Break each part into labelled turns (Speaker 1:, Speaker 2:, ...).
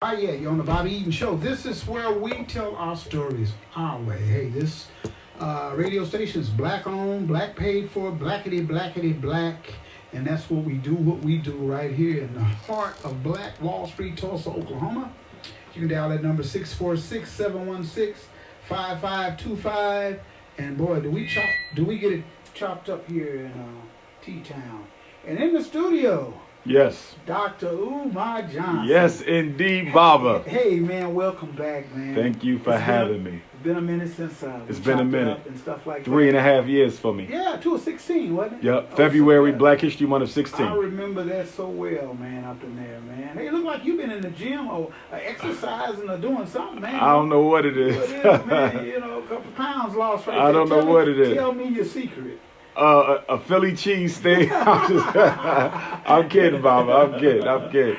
Speaker 1: Yeah, you're on the Bobby Eaton Show. This is where we tell our stories our way. Hey, this radio station is black owned, black paid for, blackety, blackety, black. And that's what we do right here in the heart of Black Wall Street, Tulsa, Oklahoma. You can dial that number 646-716-5525. And boy, do we get it chopped up here in T-Town. And in the studio,
Speaker 2: yes,
Speaker 1: Dr.Umar Johnson.
Speaker 2: Yes, indeed, Baba.
Speaker 1: Hey, man, welcome back, man.
Speaker 2: Thank you for having me.
Speaker 1: It's been a minute since
Speaker 2: it's been a minute.
Speaker 1: And stuff like
Speaker 2: 3.5 years for me.
Speaker 1: Yeah, 2016, wasn't it?
Speaker 2: Yep, February, Black History Month of 16.
Speaker 1: I remember that so well, man, up in there, man. Hey, it look like you've been in the gym or exercising or doing something, man.
Speaker 2: I don't know what it is.
Speaker 1: What it is, man? You know, a couple pounds lost right there.
Speaker 2: I don't know what it is.
Speaker 1: Tell me your secret.
Speaker 2: A Philly cheesesteak. I'm kidding, Baba. I'm kidding.
Speaker 1: Okay.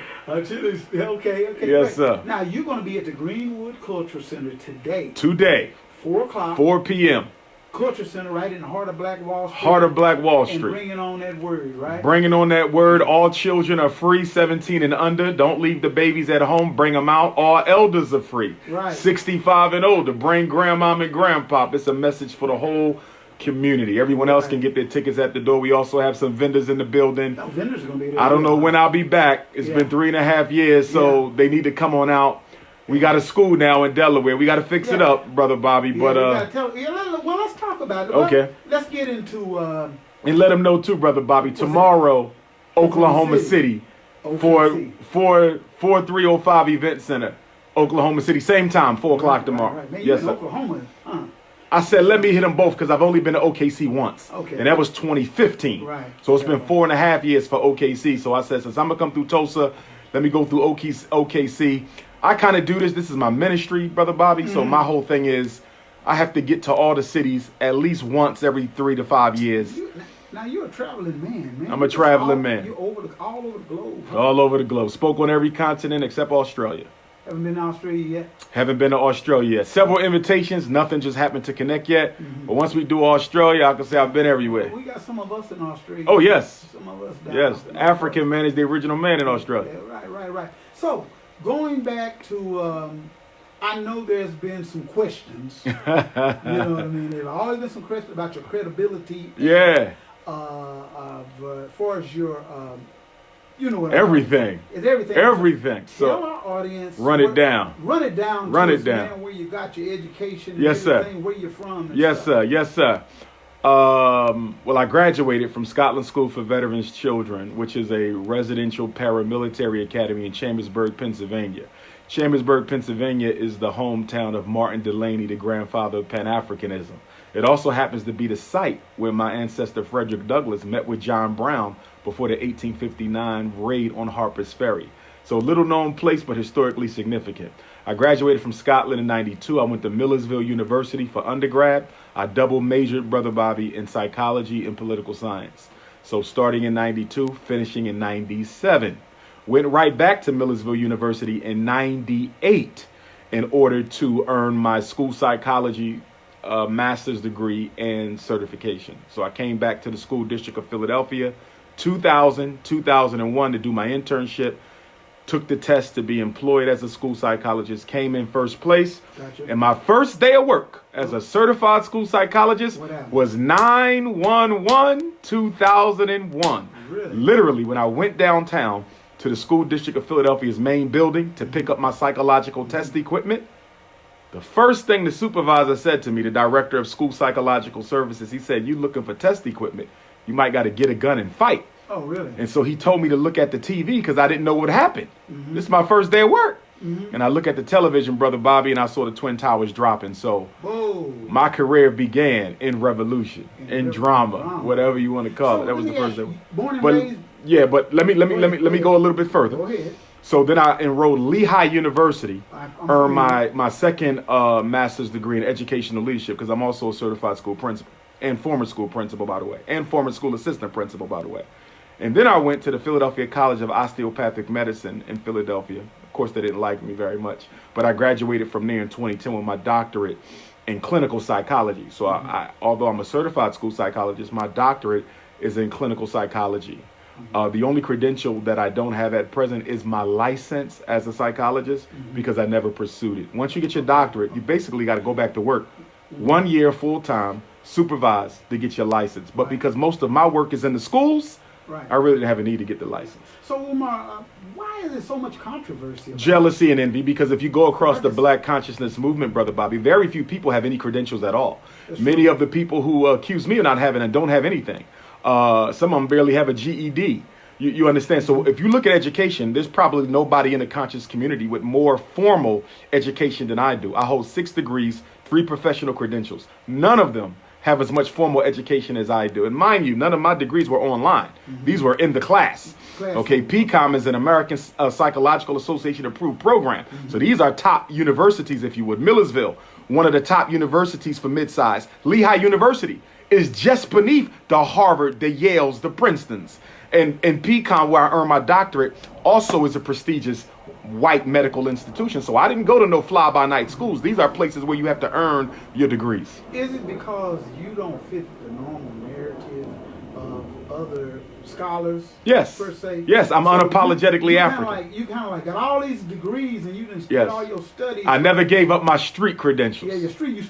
Speaker 2: Yes, sir.
Speaker 1: Now, you're going to be at the Greenwood Cultural Center today. 4 o'clock.
Speaker 2: 4 p.m.
Speaker 1: Culture Center right in the heart of Black Wall Street.
Speaker 2: Heart of Black Wall Street.
Speaker 1: And bringing on that word, right?
Speaker 2: Bringing on that word. All children are free, 17 and under. Don't leave the babies at home. Bring them out. All elders are free.
Speaker 1: Right.
Speaker 2: 65 and older. Bring grandmom and grandpop. It's a message for the whole community. Everyone else can get their tickets at the door. We also have some vendors in the building.
Speaker 1: No, vendors are going to be there.
Speaker 2: I don't know when I'll be back. It's been 3.5 years, so they need to come on out. We got a school now in Delaware. We got to fix it up, Brother Bobby.
Speaker 1: Well, let's talk about it.
Speaker 2: Okay.
Speaker 1: Let's get into...
Speaker 2: and let them know, too, Brother Bobby. Tomorrow, Oklahoma City. For 4305 Event Center, Oklahoma City. Same time, 4 o'clock tomorrow.
Speaker 1: Right. Man,
Speaker 2: yes,
Speaker 1: in
Speaker 2: sir.
Speaker 1: Oklahoma, huh?
Speaker 2: I said, let me hit them both because I've only been to OKC once.
Speaker 1: Okay.
Speaker 2: And that was 2015.
Speaker 1: Right.
Speaker 2: So it's been 4.5 years for OKC. So I said, since I'm going to come through Tulsa, let me go through OKC. I kind of do this. This is my ministry, Brother Bobby. Mm-hmm. So my whole thing is I have to get to all the cities at least once every 3 to 5 years.
Speaker 1: Now, you're a traveling man.
Speaker 2: I'm a traveling man.
Speaker 1: You're all over the globe. Huh?
Speaker 2: All over the globe. Spoke on every continent except Australia.
Speaker 1: Haven't been to Australia yet?
Speaker 2: Haven't been to Australia yet. Several invitations. Nothing just happened to connect yet. Mm-hmm. But once we do Australia, I can say I've been everywhere.
Speaker 1: Well, we got some of us in Australia.
Speaker 2: Oh, yes.
Speaker 1: Some of us down.
Speaker 2: Yes. African man is the original man in Australia.
Speaker 1: Yeah, right. So, going back to, I know there's been some questions. You know what I mean? There's always been some questions about your credibility.
Speaker 2: Yeah.
Speaker 1: As far as your... you know what
Speaker 2: everything.
Speaker 1: It's everything.
Speaker 2: Everything.
Speaker 1: Tell our audience.
Speaker 2: Run it down.
Speaker 1: Run it down. Man, where you got your education.
Speaker 2: Yes, sir.
Speaker 1: Where you're from.
Speaker 2: Yes, sir. Yes, sir. Well, I graduated from Scotland School for Veterans Children, which is a residential paramilitary academy in Chambersburg, Pennsylvania. Chambersburg, Pennsylvania is the hometown of Martin Delany, the grandfather of Pan-Africanism. It also happens to be the site where my ancestor Frederick Douglass met with John Brown before the 1859 raid on Harper's Ferry. So little known place, but historically significant. I graduated from Scotland in 92. I went to Millersville University for undergrad. I double majored, Brother Bobby, in psychology and political science. So starting in 92, finishing in 97. Went right back to Millersville University in 98 in order to earn my school psychology master's degree and certification. So I came back to the school district of Philadelphia 2001 to do my internship, took the test to be employed as a school psychologist, came in first place.
Speaker 1: Gotcha.
Speaker 2: And my first day of work as a certified school psychologist was 9/1/2001.
Speaker 1: Really?
Speaker 2: Literally, when I went downtown to the school district of Philadelphia's main building to pick up my psychological test equipment, the first thing the supervisor said to me, the director of school psychological services, he said, "You looking for test equipment? You might got to get a gun and fight."
Speaker 1: Oh, really?
Speaker 2: And so he told me to look at the TV because I didn't know what happened. Mm-hmm. This is my first day of work. Mm-hmm. And I look at the television, Brother Bobby, and I saw the Twin Towers dropping. So my career began in revolution, in drama, whatever you want to call it. That was the first day.
Speaker 1: Born and raised?
Speaker 2: Yeah, but let me go a little bit further.
Speaker 1: Go ahead.
Speaker 2: So then I enrolled Lehigh University, earned my second master's degree in educational leadership because I'm also a certified school principal and former school principal, by the way, and former school assistant principal, by the way. And then I went to the Philadelphia College of Osteopathic Medicine in Philadelphia. Of course, they didn't like me very much, but I graduated from there in 2010 with my doctorate in clinical psychology. So I although I'm a certified school psychologist, my doctorate is in clinical psychology. The only credential that I don't have at present is my license as a psychologist because I never pursued it. Once you get your doctorate, you basically got to go back to work. 1 year full time, supervised to get your license. But because most of my work is in the schools, I really didn't have a need to get the license.
Speaker 1: So, Umar, why is there so much controversy?
Speaker 2: Jealousy and envy, because if you go across the Black consciousness movement, Brother Bobby, very few people have any credentials at all. Many of the people who accuse me of not having and don't have anything. Some of them barely have a GED. You understand? So if you look at education, there's probably nobody in the conscious community with more formal education than I do. I hold 6 degrees, 3 professional credentials. None of them have as much formal education as I do. And mind you, none of my degrees were online. These were in the class. Okay, PCOM is an American Psychological Association approved program. So these are top universities, if you would. Millersville, one of the top universities for mid-size. Lehigh University is just beneath the Harvard, the Yales, the Princetons. And PCOM, where I earned my doctorate, also is a prestigious white medical institution. So I didn't go to no fly-by-night schools. These are places where you have to earn your degrees.
Speaker 1: Is it because you don't fit the normal narrative of other scholars?
Speaker 2: Yes.
Speaker 1: Per se?
Speaker 2: Yes, I'm unapologetically
Speaker 1: you
Speaker 2: African.
Speaker 1: You kind of like got all these degrees and you didn't spend all your studies.
Speaker 2: I never gave up my street credentials.
Speaker 1: Yeah, your street,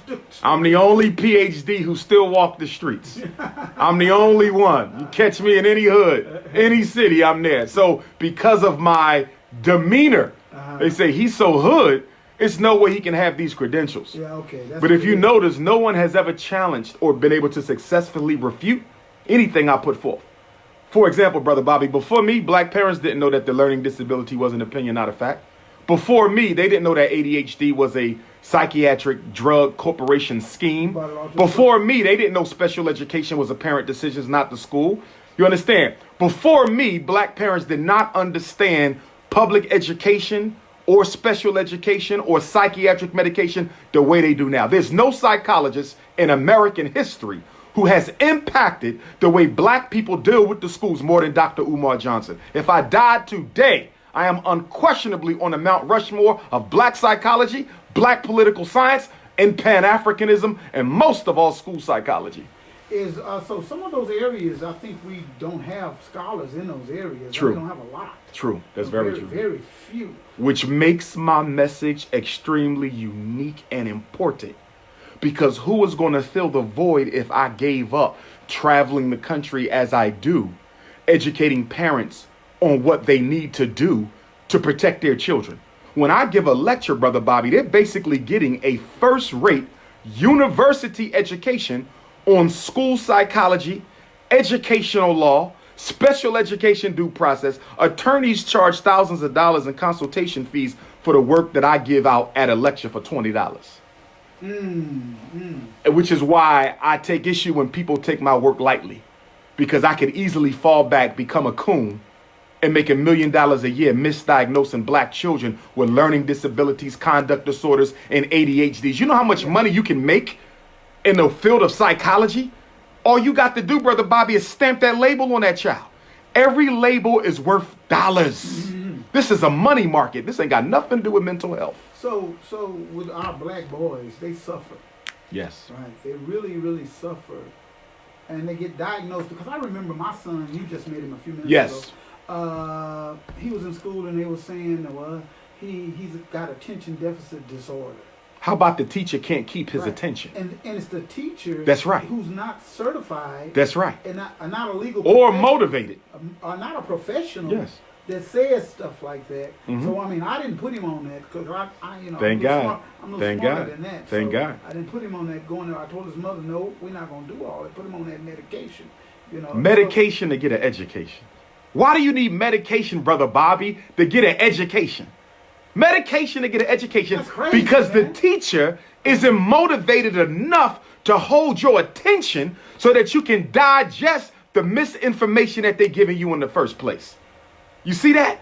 Speaker 2: I'm the only PhD who still walk the streets. I'm the only one. You catch me in any hood, any city, I'm there. So because of my demeanor, they say he's so hood, it's no way he can have these credentials.
Speaker 1: Yeah, okay.
Speaker 2: But if you notice, no one has ever challenged or been able to successfully refute anything I put forth. For example, Brother Bobby, before me, black parents didn't know that the learning disability was an opinion, not a fact. Before me, they didn't know that ADHD was a psychiatric drug corporation scheme. Before me, they didn't know special education was a parent decision, not the school. You understand? Before me, black parents did not understand public education or special education or psychiatric medication the way they do now. There's no psychologist in American history who has impacted the way black people deal with the schools more than Dr. Umar Johnson. If I died today, I am unquestionably on the Mount Rushmore of black psychology, black political science, and Pan-Africanism, and most of all, school psychology.
Speaker 1: So some of those areas, I think we don't have scholars in those areas.
Speaker 2: True.
Speaker 1: We don't have a lot.
Speaker 2: True. That's very true.
Speaker 1: Very few.
Speaker 2: Which makes my message extremely unique and important. Because who is going to fill the void if I gave up traveling the country as I do, educating parents on what they need to do to protect their children? When I give a lecture, Brother Bobby, they're basically getting a first-rate university education on school psychology, educational law, special education due process. Attorneys charge thousands of dollars in consultation fees for the work that I give out at a lecture for $20. Which is why I take issue when people take my work lightly, because I could easily fall back, become a coon, and make $1 million a year misdiagnosing black children with learning disabilities, conduct disorders, and ADHDs. You know how much money you can make in the field of psychology? All you got to do, Brother Bobby, is stamp that label on that child. Every label is worth dollars. This is a money market. This ain't got nothing to do with mental health.
Speaker 1: So with our black boys, they suffer.
Speaker 2: Yes.
Speaker 1: Right. They really, really suffer. And they get diagnosed. Because I remember my son, you just met him a few minutes ago. He was in school and they were saying, well, he's got attention deficit disorder.
Speaker 2: How about the teacher can't keep his attention?
Speaker 1: And it's the teacher who's not certified.
Speaker 2: That's right.
Speaker 1: And not a legal
Speaker 2: or motivated.
Speaker 1: Or not a professional.
Speaker 2: Yes.
Speaker 1: That says stuff like that. So I mean, I didn't put him on that because I
Speaker 2: Thank God.
Speaker 1: I'm a little smarter than that.
Speaker 2: Thank God.
Speaker 1: I didn't put him on that going there. I told his mother, no, we're not going to do all that. Put him on that medication. You know.
Speaker 2: Medication to get an education. Why do you need medication, Brother Bobby, to get an education? Medication to get an education.
Speaker 1: That's crazy,
Speaker 2: because
Speaker 1: man.
Speaker 2: the teacher isn't motivated enough to hold your attention so that you can digest the misinformation that they're giving you in the first place. You see that?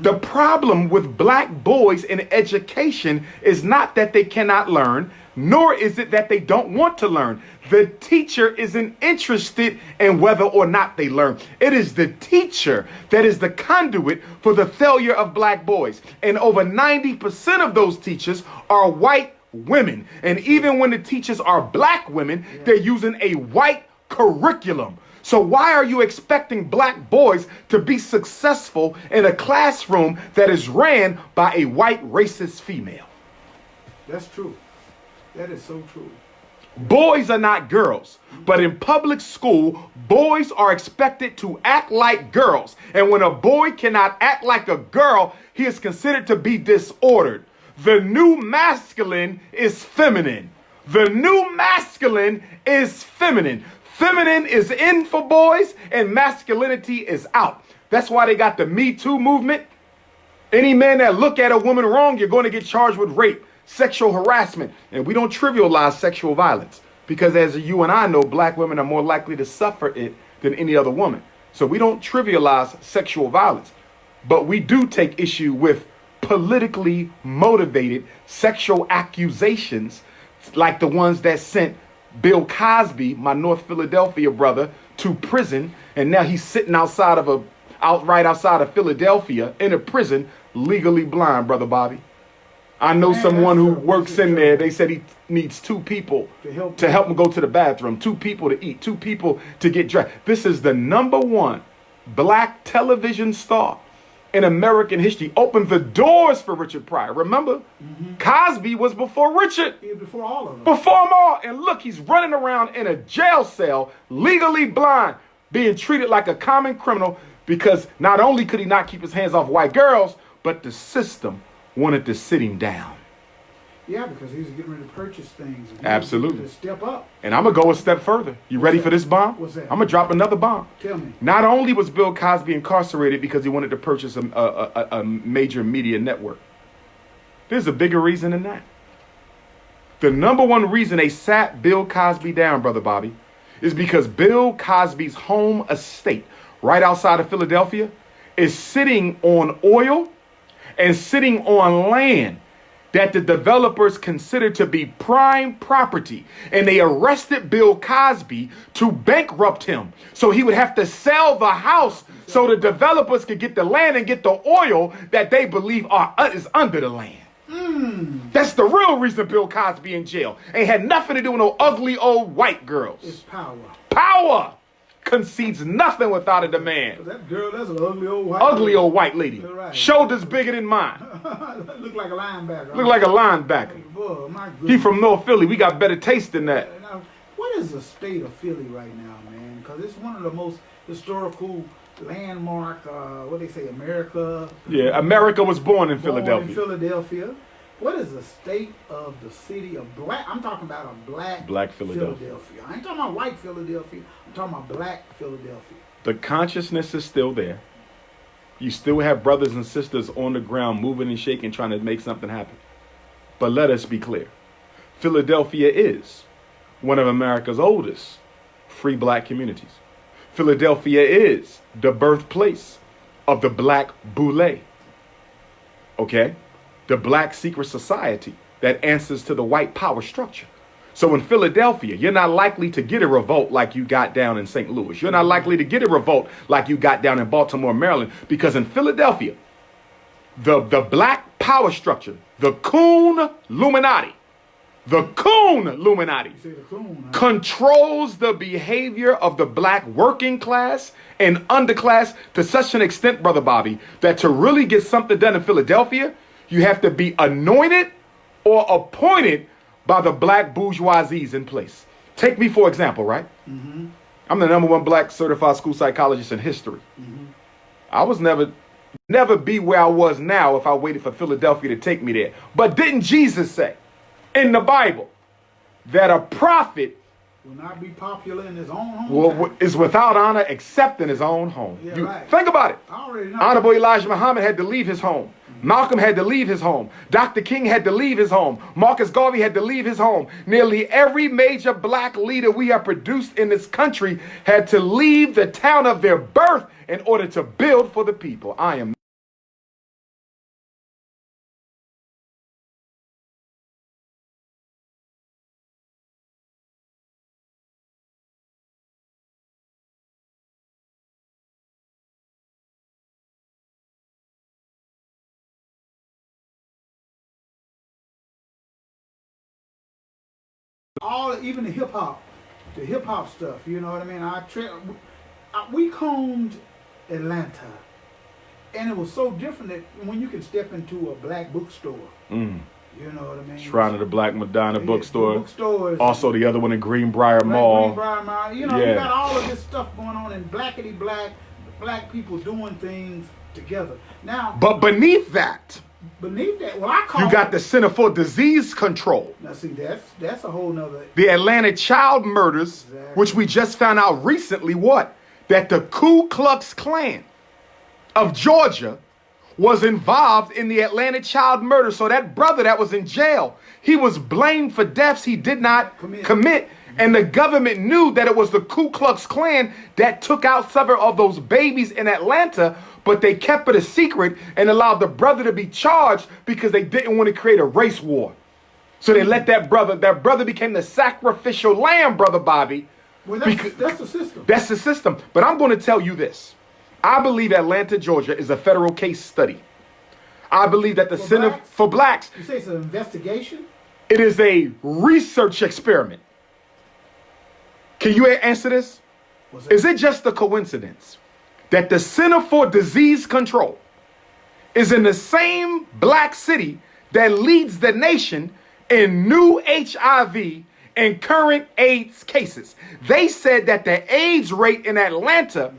Speaker 2: The problem with black boys in education is not that they cannot learn, nor is it that they don't want to learn. The teacher isn't interested in whether or not they learn. It is the teacher that is the conduit for the failure of black boys. And over 90% of those teachers are white women. And even when the teachers are black women, they're using a white curriculum. So why are you expecting black boys to be successful in a classroom that is ran by a white racist female?
Speaker 1: That's true. That is so true.
Speaker 2: Boys are not girls, but in public school, boys are expected to act like girls. And when a boy cannot act like a girl, he is considered to be disordered. The new masculine is feminine. The new masculine is feminine. Feminine is in for boys and masculinity is out. That's why they got the Me Too movement. Any man that look at a woman wrong, you're going to get charged with rape, sexual harassment. And we don't trivialize sexual violence because as you and I know, black women are more likely to suffer it than any other woman. So we don't trivialize sexual violence, but we do take issue with politically motivated sexual accusations like the ones that sent Bill Cosby, my North Philadelphia brother, to prison. And now he's sitting outside of Philadelphia in a prison, legally blind, Brother Bobby. I know someone who works in there. They said he needs 2 people to help him go to the bathroom, 2 people to eat, 2 people to get dressed. This is the #1 black television star in American history. Opened the doors for Richard Pryor. Remember, Cosby was before Richard.
Speaker 1: Before all of them.
Speaker 2: Before them all. And look, he's running around in a jail cell, legally blind, being treated like a common criminal because not only could he not keep his hands off white girls, but the system wanted to sit him down.
Speaker 1: Yeah, because he was getting ready to purchase things.
Speaker 2: Absolutely.
Speaker 1: To step up.
Speaker 2: And I'm going to go a step further. You ready for this bomb?
Speaker 1: What's that?
Speaker 2: I'm going to drop another bomb.
Speaker 1: Tell me.
Speaker 2: Not only was Bill Cosby incarcerated because he wanted to purchase a major media network. There's a bigger reason than that. The #1 reason they sat Bill Cosby down, Brother Bobby, is because Bill Cosby's home estate right outside of Philadelphia is sitting on oil and sitting on land that the developers consider to be prime property. And they arrested Bill Cosby to bankrupt him. So he would have to sell the house so the developers could get the land and get the oil that they believe is under the land. That's the real reason Bill Cosby in jail. Ain't had nothing to do with no ugly old white girls.
Speaker 1: It's power.
Speaker 2: Power concedes nothing without a demand.
Speaker 1: That girl, that's an ugly old white
Speaker 2: Ugly old white lady.
Speaker 1: Right.
Speaker 2: Shoulders bigger than mine.
Speaker 1: Look like a linebacker.
Speaker 2: Look like a linebacker.
Speaker 1: Boy, my goodness.
Speaker 2: He from North Philly. We got better taste than that.
Speaker 1: Now, what is the state of Philly right now, man? Because it's one of the most historical landmark, what they say, America.
Speaker 2: Yeah, America was born in Philadelphia.
Speaker 1: Philadelphia. What is the state of the city of black? I'm talking about a black Philadelphia. I ain't talking about white Philadelphia. I'm talking about black Philadelphia.
Speaker 2: The consciousness is still there. You still have brothers and sisters on the ground moving and shaking, trying to make something happen. But let us be clear. Philadelphia is one of America's oldest free black communities. Philadelphia is the birthplace of the black boule. Okay? The black secret society that answers to the white power structure. So in Philadelphia, you're not likely to get a revolt like you got down in St. Louis. You're not likely to get a revolt like you got down in Baltimore, Maryland, because in Philadelphia, the black power structure, the Coon Illuminati, controls the behavior of the black working class and underclass to such an extent, Brother Bobby, that to really get something done in Philadelphia, you have to be anointed or appointed by the black bourgeoisies in place. Take me for example, right? Mm-hmm. I'm the #1 black certified school psychologist in history. Mm-hmm. I was never be where I was now if I waited for Philadelphia to take me there. But didn't Jesus say in the Bible that a prophet
Speaker 1: will not be popular in his own home?
Speaker 2: Well, is without honor except in his own home.
Speaker 1: Yeah, right.
Speaker 2: Think about it.
Speaker 1: I already know.
Speaker 2: Honorable Elijah Muhammad had to leave his home. Malcolm had to leave his home. Dr. King had to leave his home. Marcus Garvey had to leave his home. Nearly every major black leader we have produced in this country had to leave the town of their birth in order to build for the people. I am
Speaker 1: even the hip hop stuff, you know what I mean? we combed Atlanta, and it was so different that when you can step into a black bookstore, you know what I mean?
Speaker 2: Shrine of the Black Madonna bookstore.
Speaker 1: Bookstores.
Speaker 2: Also the other one in Greenbrier Mall.
Speaker 1: Greenbrier Mall. You know, you got all of this stuff going on in blackety black people doing things together. Now,
Speaker 2: but beneath that,
Speaker 1: well, I call
Speaker 2: you got the Center for Disease Control.
Speaker 1: Now, see, that's a whole nother.
Speaker 2: The Atlanta child murders, which we just found out recently, that the Ku Klux Klan of Georgia was involved in the Atlanta child murder. So that brother that was in jail, he was blamed for deaths he did not commit. And the government knew that it was the Ku Klux Klan that took out several of those babies in Atlanta, but they kept it a secret and allowed the brother to be charged because they didn't want to create a race war. So they let that brother became the sacrificial lamb, Brother Bobby.
Speaker 1: Well, that's the system.
Speaker 2: That's the system. But I'm going to tell you this. I believe Atlanta, Georgia is a federal case study. I believe that the Center for Blacks.
Speaker 1: You say it's an investigation?
Speaker 2: It is a research experiment. Can you answer this? Is it just a coincidence that the Center for Disease Control is in the same black city that leads the nation in new HIV and current AIDS cases? They said that the AIDS rate in Atlanta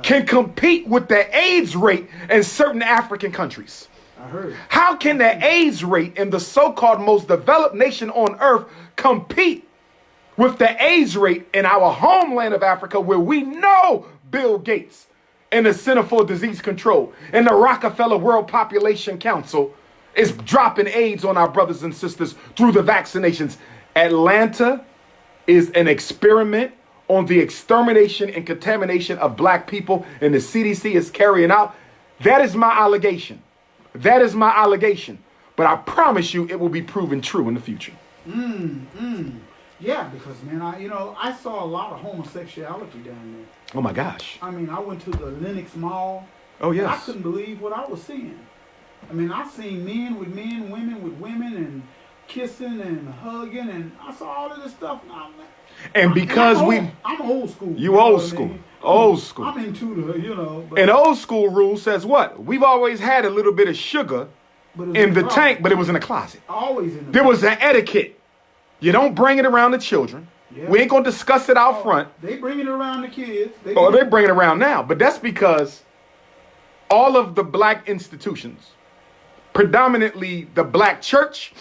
Speaker 2: can compete with the AIDS rate in certain African countries.
Speaker 1: I heard.
Speaker 2: How can the AIDS rate in the so-called most developed nation on earth compete with the AIDS rate in our homeland of Africa, where we know Bill Gates and the Center for Disease Control and the Rockefeller World Population Council is dropping AIDS on our brothers and sisters through the vaccinations? Atlanta is an experiment on the extermination and contamination of black people, and the CDC is carrying out. That is my allegation. That is my allegation. But I promise you it will be proven true in the future.
Speaker 1: Yeah, because, man, I saw a lot of homosexuality down there.
Speaker 2: Oh, my gosh.
Speaker 1: I mean, I went to the Lenox Mall.
Speaker 2: Oh, yes.
Speaker 1: And I couldn't believe what I was seeing. I mean, I seen men with men, women with women, and kissing and hugging, and I saw all of this stuff.
Speaker 2: And because
Speaker 1: I'm old school.
Speaker 2: You old school. I mean? Old school.
Speaker 1: I'm into the,
Speaker 2: And old school rule says what? We've always had a little bit of sugar in the tank, but it was in the closet.
Speaker 1: Always in the
Speaker 2: There was an etiquette. You don't bring it around the children. Yeah. We ain't going to discuss it out front.
Speaker 1: They bring it around the kids.
Speaker 2: They bring it around now. But that's because all of the black institutions, predominantly the black church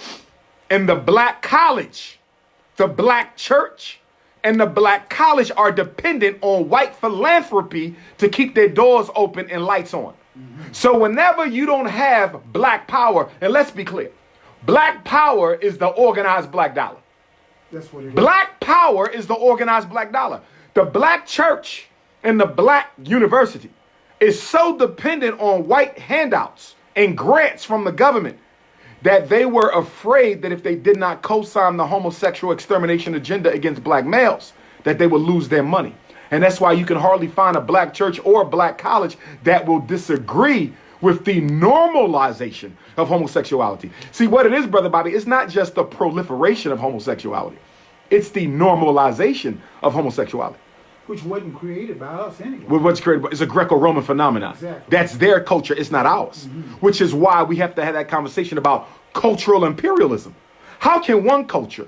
Speaker 2: and the black college, the black church and the black college are dependent on white philanthropy to keep their doors open and lights on. So whenever you don't have black power, and let's be clear, black power is the organized black dollar.
Speaker 1: That's what it is.
Speaker 2: Black power is the organized black dollar. The black church and the black university is so dependent on white handouts and grants from the government that they were afraid that if they did not co-sign the homosexual extermination agenda against black males, that they would lose their money. And that's why you can hardly find a black church or a black college that will disagree with the normalization of homosexuality. See, what it is, Brother Bobby, it's not just the proliferation of homosexuality. It's the normalization of homosexuality.
Speaker 1: Which wasn't created by us anyway.
Speaker 2: What's created, it's a Greco-Roman phenomenon.
Speaker 1: Exactly.
Speaker 2: That's their culture, it's not ours. Which is why we have to have that conversation about cultural imperialism. How can one culture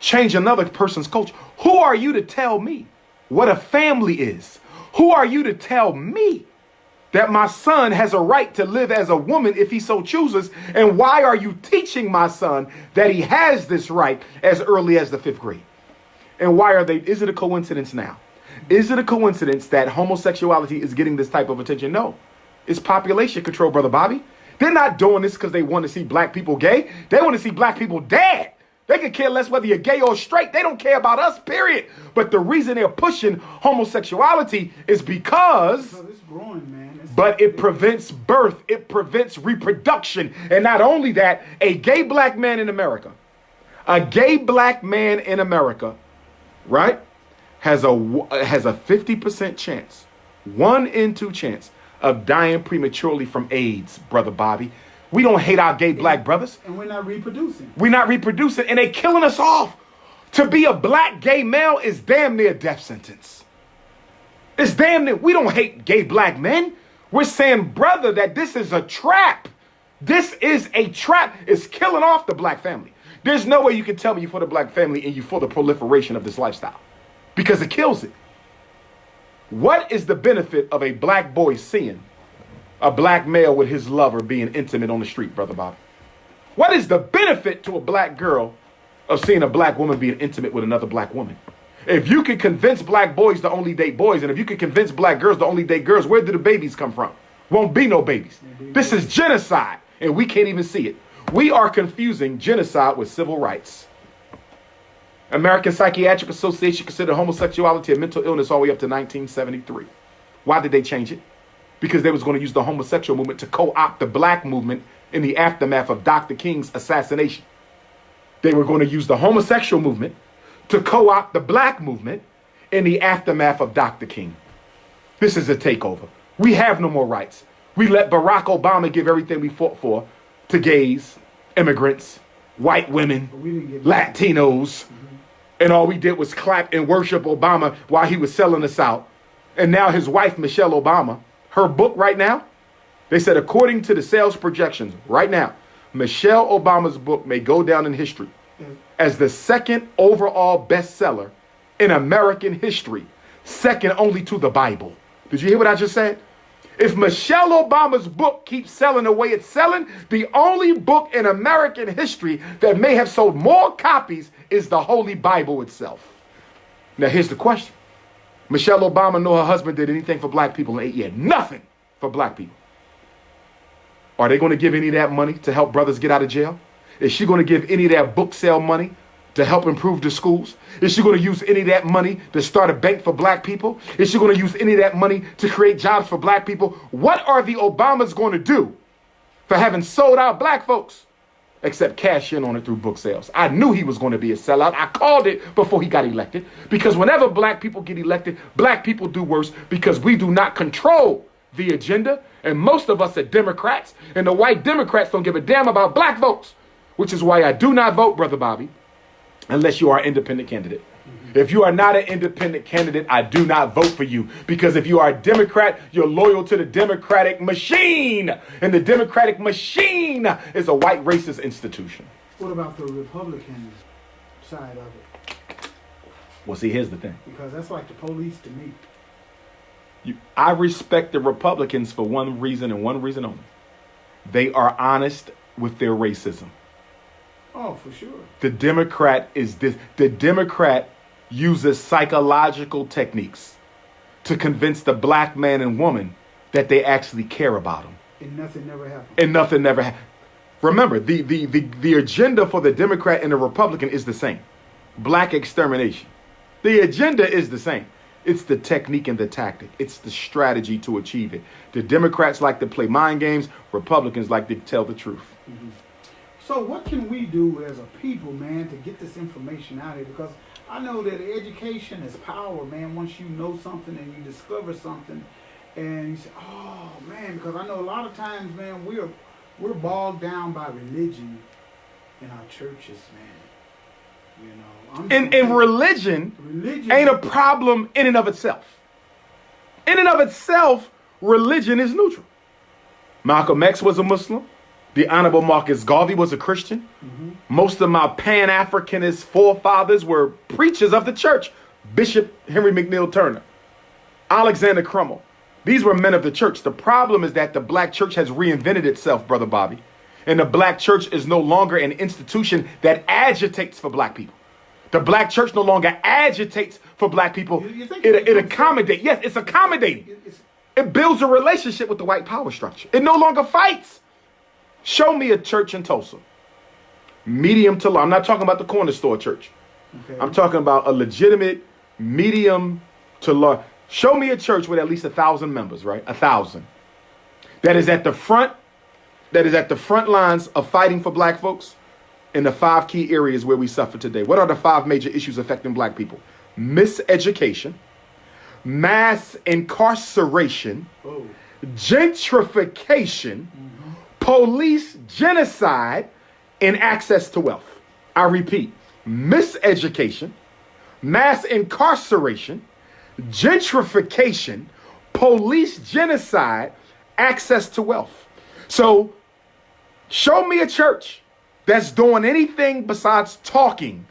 Speaker 2: change another person's culture? Who are you to tell me what a family is? Who are you to tell me that my son has a right to live as a woman if he so chooses? And why are you teaching my son that he has this right as early as the 5th grade? And why are they? Is it a coincidence now? Is it a coincidence that homosexuality is getting this type of attention? No. It's population control, Brother Bobby. They're not doing this because they want to see black people gay. They want to see black people dead. They could care less whether you're gay or straight. They don't care about us, period. But the reason they're pushing homosexuality is because
Speaker 1: it's growing, man.
Speaker 2: But it prevents birth. It prevents reproduction. And not only that, a gay black man in America, right, has a 50% chance, 1 in 2 chance of dying prematurely from AIDS, Brother Bobby. We don't hate our gay black brothers.
Speaker 1: And we're not reproducing.
Speaker 2: We're not reproducing, and they killing us off. To be a black gay male is damn near a death sentence. It's damn near, we don't hate gay black men. We're saying, brother, that this is a trap. This is a trap. It's killing off the black family. There's no way you can tell me you're for the black family and you're for the proliferation of this lifestyle, because it kills it. What is the benefit of a black boy seeing a black male with his lover being intimate on the street, Brother Bobby? What is the benefit to a black girl of seeing a black woman being intimate with another black woman? If you can convince black boys to only date boys, and if you can convince black girls to only date girls, where do the babies come from? Won't be no babies. This is genocide, and we can't even see it. We are confusing genocide with civil rights. American Psychiatric Association considered homosexuality a mental illness all the way up to 1973. Why did they change it? Because they was going to use the homosexual movement to co-opt the black movement in the aftermath of Dr. King's assassination. They were going to use the homosexual movement to co-opt the black movement in the aftermath of Dr. King. This is a takeover. We have no more rights. We let Barack Obama give everything we fought for to gays, immigrants, white women, Latinos, and all we did was clap and worship Obama while he was selling us out. And now his wife, Michelle Obama, her book right now, they said according to the sales projections right now, Michelle Obama's book may go down in history as the second overall bestseller in American history, second only to the Bible. Did you hear what I just said? If Michelle Obama's book keeps selling the way it's selling, the only book in American history that may have sold more copies is the Holy Bible itself. Now here's the question. Michelle Obama know her husband did anything for black people in 8 years. Nothing for black people. Are they going to give any of that money to help brothers get out of jail? Is she going to give any of that book sale money to help improve the schools? Is she going to use any of that money to start a bank for black people? Is she going to use any of that money to create jobs for black people? What are the Obamas going to do for having sold out black folks? Except cash in on it through book sales. I knew he was going to be a sellout. I called it before he got elected. Because whenever black people get elected, black people do worse because we do not control the agenda. And most of us are Democrats. And the white Democrats don't give a damn about black votes. Which is why I do not vote, Brother Bobby, unless you are an independent candidate. If you are not an independent candidate, I do not vote for you. Because if you are a Democrat, you're loyal to the Democratic machine. And the Democratic machine is a white racist institution.
Speaker 1: What about the Republican side of it?
Speaker 2: Well, see, here's the thing.
Speaker 1: Because that's like the police to me.
Speaker 2: I respect the Republicans for one reason and one reason only. They are honest with their racism.
Speaker 1: Oh, for sure.
Speaker 2: The Democrat uses psychological techniques to convince the black man and woman that they actually care about them.
Speaker 1: And nothing never happened.
Speaker 2: And nothing never happened. Remember, the agenda for the Democrat and the Republican is the same. Black extermination. The agenda is the same. It's the technique and the tactic. It's the strategy to achieve it. The Democrats like to play mind games. Republicans like to tell the truth.
Speaker 1: Mm-hmm. So what can we do as a people, man, to get this information out here? Because I know that education is power, man. Once you know something and you discover something and you say, oh, man, because I know a lot of times, man, we're bogged down by religion in our churches, man. You know,
Speaker 2: and religion ain't a problem in and of itself. In and of itself, religion is neutral. Malcolm X was a Muslim. The Honorable Marcus Garvey was a Christian. Mm-hmm. Most of my Pan-Africanist forefathers were preachers of the church. Bishop Henry McNeil Turner, Alexander Crummell. These were men of the church. The problem is that the black church has reinvented itself, Brother Bobby. And the black church is no longer an institution that agitates for black people. The black church no longer agitates for black people. It accommodates. Yes, it's accommodating. It builds a relationship with the white power structure. It no longer fights. Show me a church in Tulsa. Medium to low. I'm not talking about the corner store church. Okay. I'm talking about a legitimate medium to low. Show me a church with at least 1,000 members, right? 1,000. That is at the front lines of fighting for black folks in the 5 key areas where we suffer today. What are the 5 major issues affecting black people? Miseducation, mass incarceration, gentrification, police genocide, and access to wealth. I repeat, miseducation, mass incarceration, gentrification, police genocide, access to wealth. So show me a church that's doing anything besides talking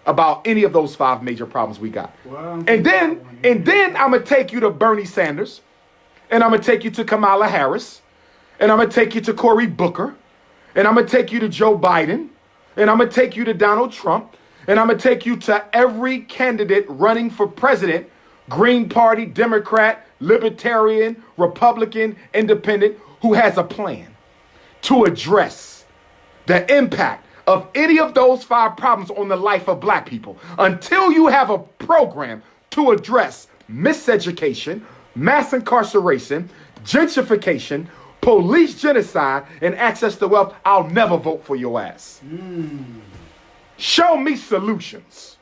Speaker 2: about any of those 5 major problems we got.
Speaker 1: Well,
Speaker 2: And then I'm going to take you to Bernie Sanders, and I'm going to take you to Kamala Harris, and I'm going to take you to Cory Booker, and I'm going to take you to Joe Biden, and I'm going to take you to Donald Trump, and I'm going to take you to every candidate running for president, Green Party, Democrat, Libertarian, Republican, Independent, who has a plan to address the impact of any of those 5 problems on the life of black people. Until you have a program to address miseducation, mass incarceration, gentrification, police genocide, and access to wealth, I'll never vote for your ass. Show me solutions.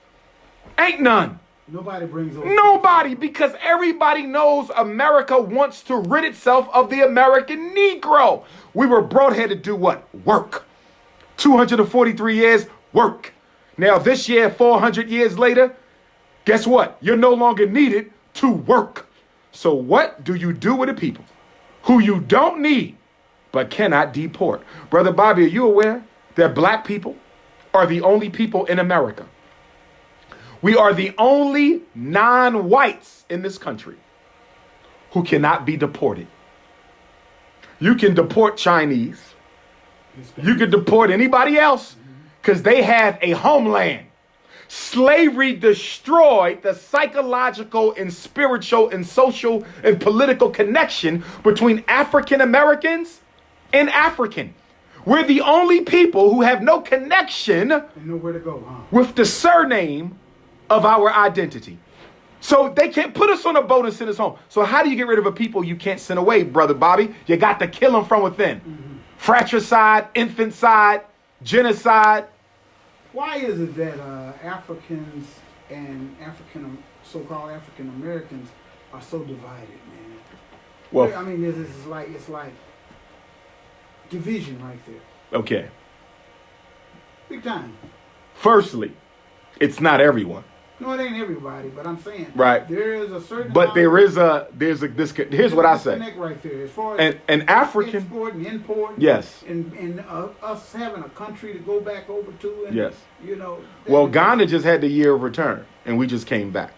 Speaker 2: Ain't none.
Speaker 1: Nobody brings over.
Speaker 2: Nobody, because everybody knows America wants to rid itself of the American Negro. We were brought here to do what? Work. 243 years, work. Now this year, 400 years later, guess what? You're no longer needed to work. So what do you do with the people who you don't need but cannot deport? Brother Bobby, are you aware that black people are the only people in America? We are the only non-whites in this country who cannot be deported. You can deport Chinese. You can deport anybody else because they have a homeland. Slavery destroyed the psychological and spiritual and social and political connection between African Americans and African. We're the only people who have no connection
Speaker 1: And nowhere to go, huh?
Speaker 2: with the surname of our identity. So they can't put us on a boat and send us home. So how do you get rid of a people you can't send away, Brother Bobby? You got to kill them from within. Fratricide, infanticide, genocide.
Speaker 1: Why is it that Africans and so-called African Americans are so divided, man?
Speaker 2: Well,
Speaker 1: I mean, it's like division right there.
Speaker 2: okay.
Speaker 1: Big time.
Speaker 2: Firstly, it's not everyone.
Speaker 1: No, it ain't everybody, but I'm saying
Speaker 2: Right.
Speaker 1: there is a certain.
Speaker 2: But there's a here's what I say.
Speaker 1: Disconnect right there, as far as
Speaker 2: An African,
Speaker 1: export and import.
Speaker 2: yes,
Speaker 1: And us having a country to go back over to. And,
Speaker 2: yes.
Speaker 1: You know.
Speaker 2: Well, Ghana just had the year of return, and we just came back.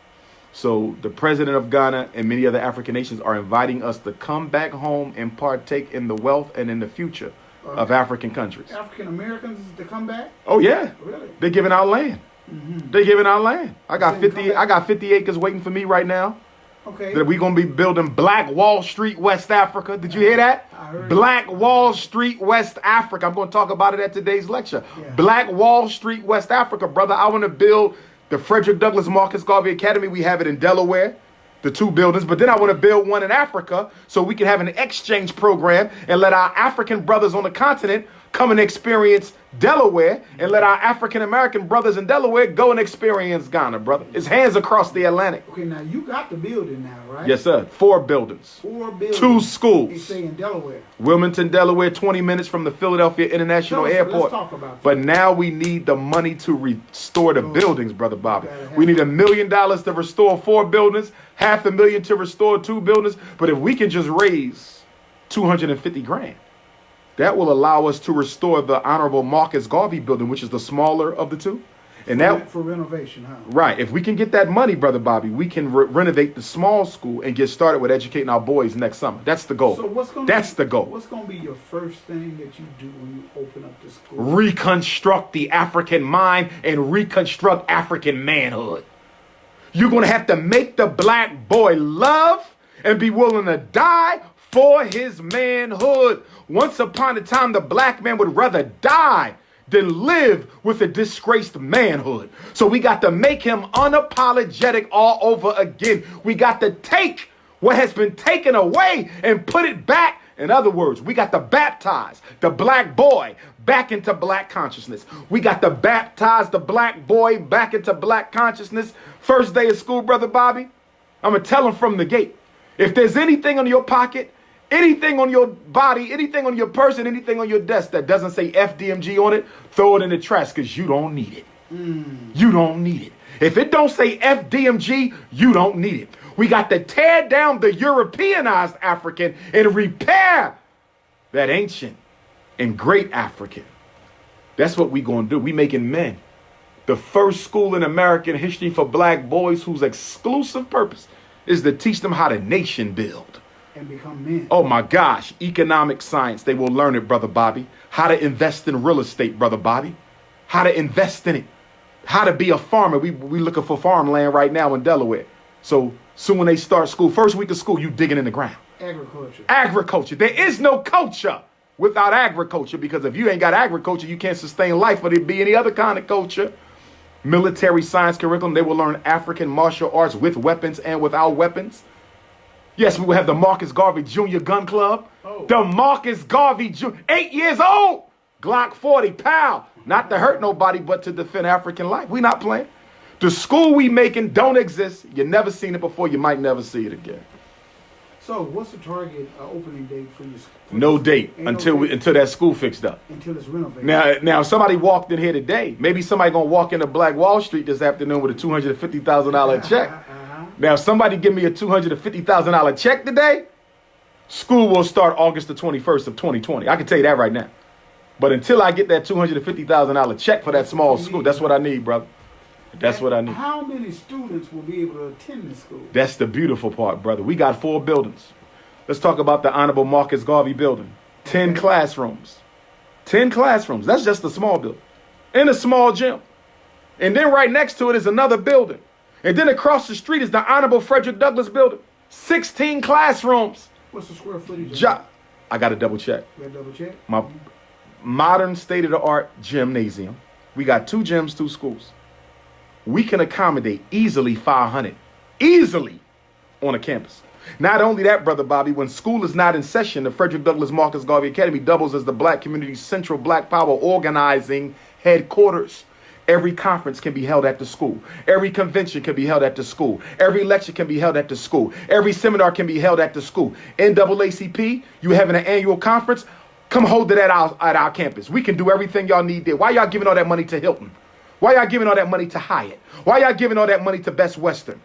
Speaker 2: So the president of Ghana and many other African nations are inviting us to come back home and partake in the wealth and in the future of African countries.
Speaker 1: African Americans to come back.
Speaker 2: Oh yeah,
Speaker 1: Really?
Speaker 2: they're giving out land. They're giving out land. I got
Speaker 1: Saying
Speaker 2: 50. I got 50 acres waiting for me right now.
Speaker 1: Okay.
Speaker 2: That we gonna be building Black Wall Street, West Africa. Did you hear that?
Speaker 1: I heard
Speaker 2: Black Wall Street, West Africa. I'm gonna talk about it at today's lecture.
Speaker 1: Yeah.
Speaker 2: Black Wall Street, West Africa, brother. I want to build the Frederick Douglass Marcus Garvey Academy. We have it in Delaware, the 2 buildings. But then I want to build one in Africa so we can have an exchange program and let our African brothers on the continent come and experience Delaware, and let our African American brothers in Delaware go and experience Ghana, brother. It's hands across the Atlantic.
Speaker 1: Okay, now you got the building now, right?
Speaker 2: Yes, sir. 4 buildings.
Speaker 1: 4 buildings.
Speaker 2: 2
Speaker 1: They
Speaker 2: schools.
Speaker 1: stay in Delaware.
Speaker 2: Wilmington, Delaware, 20 minutes from the Philadelphia International Airport.
Speaker 1: Let's talk about that.
Speaker 2: But now we need the money to restore the buildings, Brother Bobby.
Speaker 1: Gotta have
Speaker 2: We need $1 million to restore 4 buildings, $500,000 to restore 2 buildings. But if we can just raise $250,000, that will allow us to restore the Honorable Marcus Garvey building, which is the smaller of the 2. And that
Speaker 1: for renovation, huh?
Speaker 2: right. If we can get that money, Brother Bobby, we can renovate the small school and get started with educating our boys next summer. That's the goal.
Speaker 1: So
Speaker 2: That's the goal.
Speaker 1: What's going to be your first thing that you do when you open up the school?
Speaker 2: Reconstruct the African mind and reconstruct African manhood. You're going to have to make the black boy love and be willing to die for his manhood. Once upon a time, the black man would rather die than live with a disgraced manhood. So we got to make him unapologetic all over again. We got to take what has been taken away and put it back. In other words, we got to baptize the black boy back into black consciousness. We got to baptize the black boy back into black consciousness. First day of school, Brother Bobby, I'm going to tell him from the gate, if there's anything on your pocket, anything on your body, anything on your person, anything on your desk that doesn't say FDMG on it, throw it in the trash because you don't need it. You don't need it. If it don't say FDMG, you don't need it. We got to tear down the Europeanized African and repair that ancient and great African. That's what we gonna do. We making men. The first school in American history for black boys whose exclusive purpose is to teach them how to nation build.
Speaker 1: And become men.
Speaker 2: Oh my gosh, economic science, they will learn it, Brother Bobby. How to invest in real estate, Brother Bobby. How to invest in it. How to be a farmer. We looking for farmland right now in Delaware. So soon when they start school, first week of school, you digging in the ground.
Speaker 1: Agriculture.
Speaker 2: Agriculture. There is no culture without agriculture, because if you ain't got agriculture, you can't sustain life, or there'd be any other kind of culture. Military science curriculum, they will learn African martial arts with weapons and without weapons. Yes, we will have the Marcus Garvey Jr. Gun Club.
Speaker 1: Oh.
Speaker 2: The Marcus Garvey Jr., 8 years old. Glock 40, pow. Not to hurt nobody, but to defend African life. We not playing. The school we making don't exist. You never seen it before. You might never see it again.
Speaker 1: So what's the target opening date for your school?
Speaker 2: No date until that school fixed up.
Speaker 1: Until it's renovated.
Speaker 2: Now, if somebody walked in here today, maybe somebody gonna walk into BlackWallStreet this afternoon with a $250,000 check. Now, if somebody give me a $250,000 check today, school will start August the 21st of 2020. I can tell you that right now. But until I get that $250,000 check for that small school, that's what I need, brother. That's what I need.
Speaker 1: How many students will be able to attend the school?
Speaker 2: That's the beautiful part, brother. We got 4 buildings. Let's talk about the Honorable Marcus Garvey building. 10 classrooms. 10 classrooms. That's just a small building. And a small gym. And then right next to it is another building. And then across the street is the Honorable Frederick Douglass building. 16 classrooms.
Speaker 1: What's the square footage?
Speaker 2: I got to double check.
Speaker 1: You got to double check?
Speaker 2: My modern state-of-the-art gymnasium. We got 2 gyms, 2 schools. We can accommodate easily 500. Easily on a campus. Not only that, Brother Bobby, when school is not in session, the Frederick Douglass Marcus Garvey Academy doubles as the Black community's central Black power organizing headquarters. Every conference can be held at the school. Every convention can be held at the school. Every lecture can be held at the school. Every seminar can be held at the school. NAACP, you having an annual conference? Come hold it at our campus. We can do everything y'all need there. Why y'all giving all that money to Hilton? Why y'all giving all that money to Hyatt? Why y'all giving all that money to Best Western?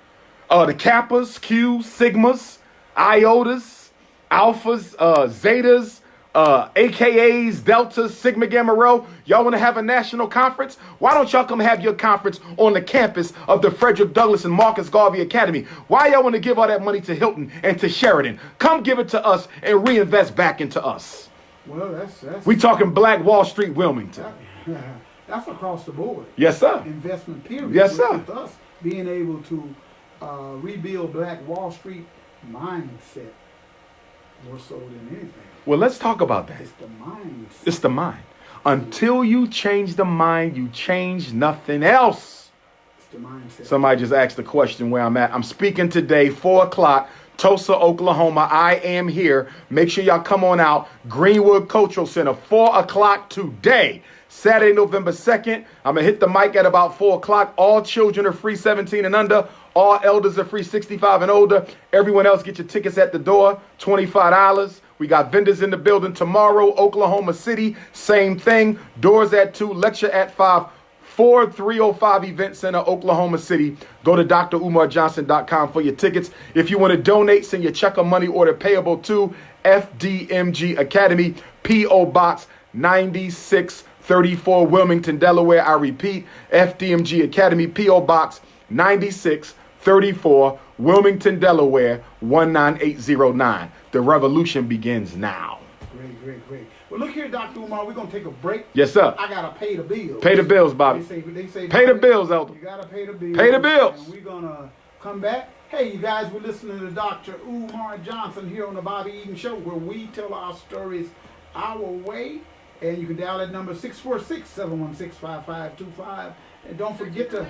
Speaker 2: The Kappas, Qs, Sigmas, Iotas, Alphas, Zetas, AKAs, Deltas, Sigma Gamma Rho. Y'all want to have a national conference? Why don't y'all come have your conference on the campus of the Frederick Douglass and Marcus Garvey Academy? Why y'all want to give all that money to Hilton and to Sheridan? Come give it to us and reinvest back into us.
Speaker 1: Well, that's
Speaker 2: we talking BlackWallStreet, Wilmington.
Speaker 1: That's across the board.
Speaker 2: Yes, sir.
Speaker 1: Investment period.
Speaker 2: Yes, sir.
Speaker 1: With us being able to rebuild Black Wall Street mindset more so than anything.
Speaker 2: Well, let's talk about that.
Speaker 1: It's the mindset.
Speaker 2: It's the mind. Until you change the mind, you change nothing else.
Speaker 1: It's the mindset.
Speaker 2: Somebody just asked the question where I'm at. I'm speaking today, 4 o'clock, Tulsa, Oklahoma. I am here. Make sure y'all come on out. Greenwood Cultural Center, 4 o'clock today. Saturday, November 2nd. I'm going to hit the mic at about 4 o'clock. All children are free 17 and under. All elders are free 65 and older. Everyone else, get your tickets at the door, $25. We got vendors in the building tomorrow. Oklahoma City, same thing. Doors at 2, lecture at 5. 4305 Event Center, Oklahoma City. Go to DrUmarJohnson.com for your tickets. If you want to donate, send your check or money order payable to FDMG Academy, P.O. Box 9634, Wilmington, Delaware. I repeat, FDMG Academy, P.O. Box 9634, Wilmington, Delaware, 19809. The revolution begins now.
Speaker 1: Great. Well, look here, Dr. Umar, we're going to take a break.
Speaker 2: Yes, sir.
Speaker 1: I got to pay the bills.
Speaker 2: Pay the bills, Bobby.
Speaker 1: They say
Speaker 2: pay the bills, Elder.
Speaker 1: You got to pay the bills.
Speaker 2: Pay the bills.
Speaker 1: And we're going to come back. Hey, you guys, we're listening to Dr. Umar Johnson here on the Bobby Eaton Show, where we tell our stories our way. And you can dial that number 646-716-5525. And don't forget to...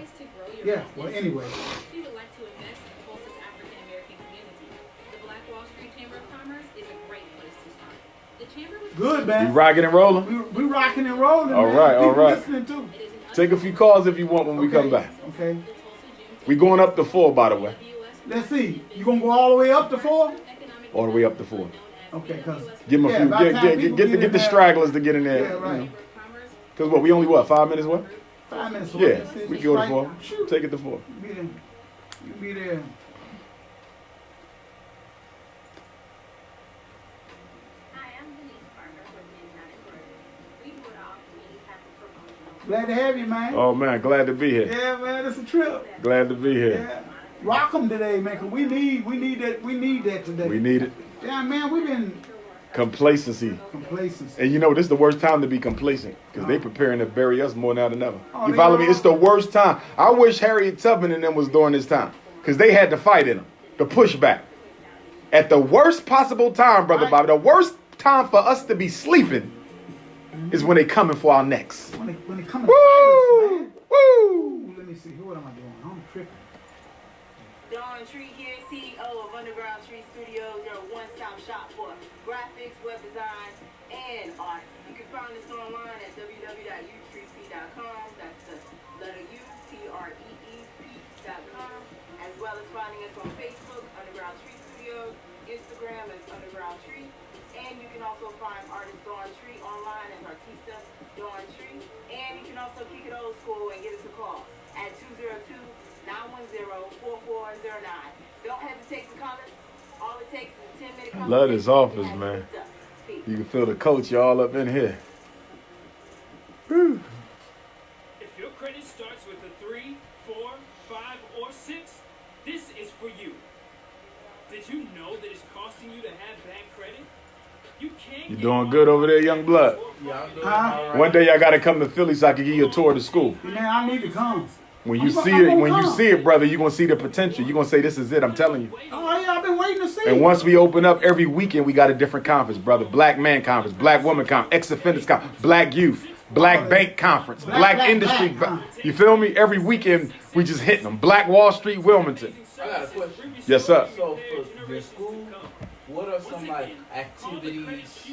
Speaker 1: Yeah, well, anyway.
Speaker 3: If you would like to invest in Tulsa's African American community, the Black Wall Street Chamber of Commerce is a great place to start. The chamber was
Speaker 1: good, man.
Speaker 2: We rocking and rolling?
Speaker 1: We rocking and rolling,
Speaker 2: all
Speaker 1: man.
Speaker 2: right, all
Speaker 1: People
Speaker 2: right.
Speaker 1: listening too.
Speaker 2: Take a few calls if you want when we come back.
Speaker 1: Okay.
Speaker 2: We going up to 4, by the way.
Speaker 1: Let's see. You gonna go all the way up to 4?
Speaker 2: All the way up to 4.
Speaker 1: Okay, cause
Speaker 2: Give them a few. Get the stragglers to get in there.
Speaker 1: Yeah, right.
Speaker 2: Because what? We only 5 minutes away?
Speaker 1: 5 minutes away.
Speaker 2: Yeah, we go to 4. Take it to 4.
Speaker 1: You be there. Glad to have you, man.
Speaker 2: Oh man, glad to be here.
Speaker 1: Yeah, man, it's a trip.
Speaker 2: Glad to be here.
Speaker 1: Yeah. Rock 'em today, man, 'cause we need that today.
Speaker 2: We need it.
Speaker 1: Yeah, man, we've been
Speaker 2: Complacency.
Speaker 1: complacent.
Speaker 2: And you know, this is the worst time to be complacent because they preparing to bury us more now than ever.
Speaker 1: Oh,
Speaker 2: You
Speaker 1: they
Speaker 2: follow me?
Speaker 1: are?
Speaker 2: It's the worst time. I wish Harriet Tubman and them was during this time because they had the fight in them, the pushback. At the worst possible time, Brother
Speaker 1: Right.
Speaker 2: Bobby, the worst time for us to be sleeping is when they coming for our necks.
Speaker 1: When they come and fight us,
Speaker 2: Woo!
Speaker 1: man.
Speaker 2: Woo!
Speaker 1: Ooh, let me see. What am I doing? I'm tripping.
Speaker 4: Dawn Tree here, CEO of Underground Tree Studios, your one-stop shop for graphics, web design, and art. You can find us online at www.utreep.com. That's the letter U, TREEP.com, as well as finding us on Facebook, Underground Tree Studios, Instagram is Underground Tree, and you can also find artist Dawn Tree online as Artista Dawn Tree, and you can also kick it old school and give us a call at 202-910-4409. Don't hesitate to call us. All it takes is a 10-minute conversation.
Speaker 2: Love this office,
Speaker 4: and
Speaker 2: man.
Speaker 4: it's done. Peace.
Speaker 2: You can feel the culture all up in here. Woo.
Speaker 5: If your credit starts with a 3, 4, 5, or 6, this is for you. Did you know that it's costing you to have bad credit? You can't
Speaker 2: You
Speaker 5: get
Speaker 2: doing good over there, young blood?
Speaker 6: Yeah, I'm doing
Speaker 1: Huh?
Speaker 6: all right.
Speaker 2: One day y'all gotta come to Philly so I can give you a tour of the school.
Speaker 1: Man, I need to come.
Speaker 2: When you
Speaker 1: I'm
Speaker 2: see
Speaker 1: gonna
Speaker 2: it, when you
Speaker 1: come.
Speaker 2: see it, brother, you're gonna see the potential. You're gonna say, "This is it." I'm telling you.
Speaker 1: Oh, yeah, I've been waiting to see.
Speaker 2: And once we open up every weekend, we got a different conference, brother. Black man conference, black woman conference, ex-offenders conference, black youth, black bank conference, black industry.
Speaker 1: Black.
Speaker 2: You feel me? Every weekend we just hitting them. Black Wall Street, Wilmington.
Speaker 6: I got a question.
Speaker 2: Yes, sir.
Speaker 6: So for your school, what are some like activities?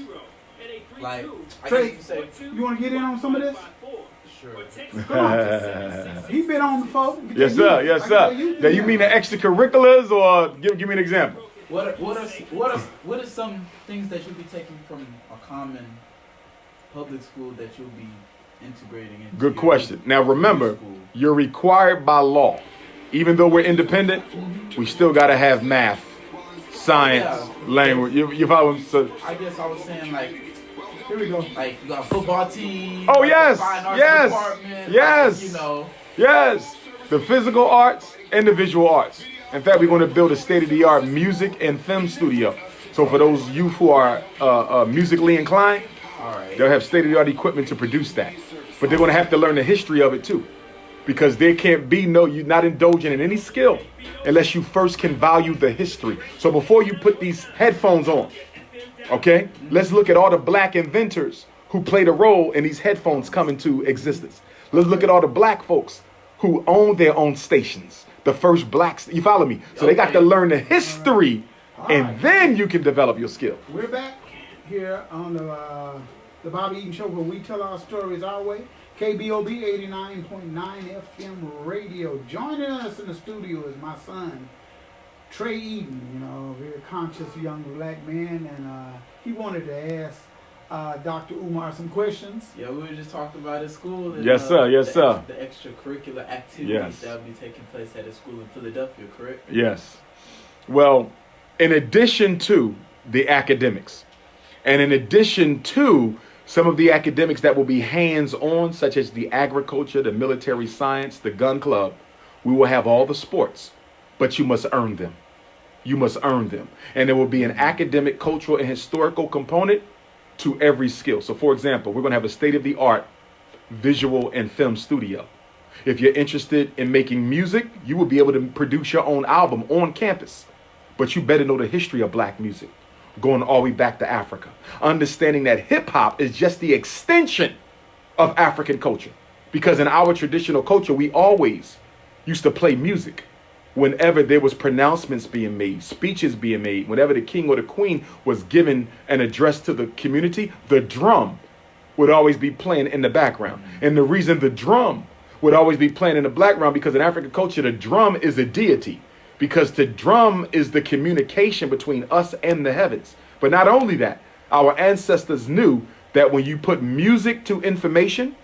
Speaker 6: Like, I
Speaker 1: Trey,
Speaker 6: guess you say,
Speaker 1: you want to get in on some of this?
Speaker 6: sure.
Speaker 1: He been on before.
Speaker 2: Yes, sir. Yes, sir. Now you mean the extracurriculars, or give me an example?
Speaker 6: What are some things that you'll be taking from a common public school that you'll be integrating into?
Speaker 2: Good
Speaker 6: your
Speaker 2: question. Now remember,
Speaker 6: school?
Speaker 2: you're required by law. Even though we're independent, we still got to have math, science,
Speaker 6: Yeah.
Speaker 2: language. You follow me? So,
Speaker 6: I guess I was saying like
Speaker 1: Here we go.
Speaker 6: you got a football team.
Speaker 2: Oh,
Speaker 6: like
Speaker 2: yes,
Speaker 6: the fine arts
Speaker 2: yes,
Speaker 6: department,
Speaker 2: yes.
Speaker 6: Like, you know.
Speaker 2: yes, the physical arts and the visual arts. In fact, we're going to build a state-of-the-art music and film studio. So for those youth who are musically inclined,
Speaker 6: All right.
Speaker 2: they'll have state-of-the-art equipment to produce that. But they're going to have to learn the history of it too. Because there can't be you're not indulging in any skill unless you first can value the history. So before you put these headphones on, okay, let's look at all the black inventors who played a role in these headphones coming to existence. Let's look at all the black folks who own their own stations. The first blacks, you follow me? So they got to learn the history and then you can develop your skill.
Speaker 1: We're back here on the Bobby Eaton Show, where we tell our stories our way. KBOB 89.9 FM radio. Joining us in the studio is my son, Trey Eden, very conscious young black man, and he wanted to ask Dr. Umar some questions.
Speaker 6: Yeah, we were just talking about his school. And,
Speaker 2: Yes, sir. Yes, sir.
Speaker 6: The extracurricular activities
Speaker 2: Yes.
Speaker 6: that will be taking place at his school in Philadelphia, correct?
Speaker 2: Yes. Well, in addition to the academics, and in addition to some of the academics that will be hands-on, such as the agriculture, the military science, the gun club, we will have all the sports, but you must earn them. You must earn them. And there will be an academic, cultural, and historical component to every skill. So for example, we're going to have a state-of-the-art visual and film studio. If you're interested in making music, you will be able to produce your own album on campus. But you better know the history of black music, going all the way back to Africa. Understanding that hip hop is just the extension of African culture. Because in our traditional culture, we always used to play music whenever there was pronouncements being made, speeches being made, whenever the king or the queen was given an address to the community, the drum would always be playing in the background. And the reason the drum would always be playing in the background, because in African culture, the drum is a deity. Because the drum is the communication between us and the heavens. But not only that, our ancestors knew that when you put music to information,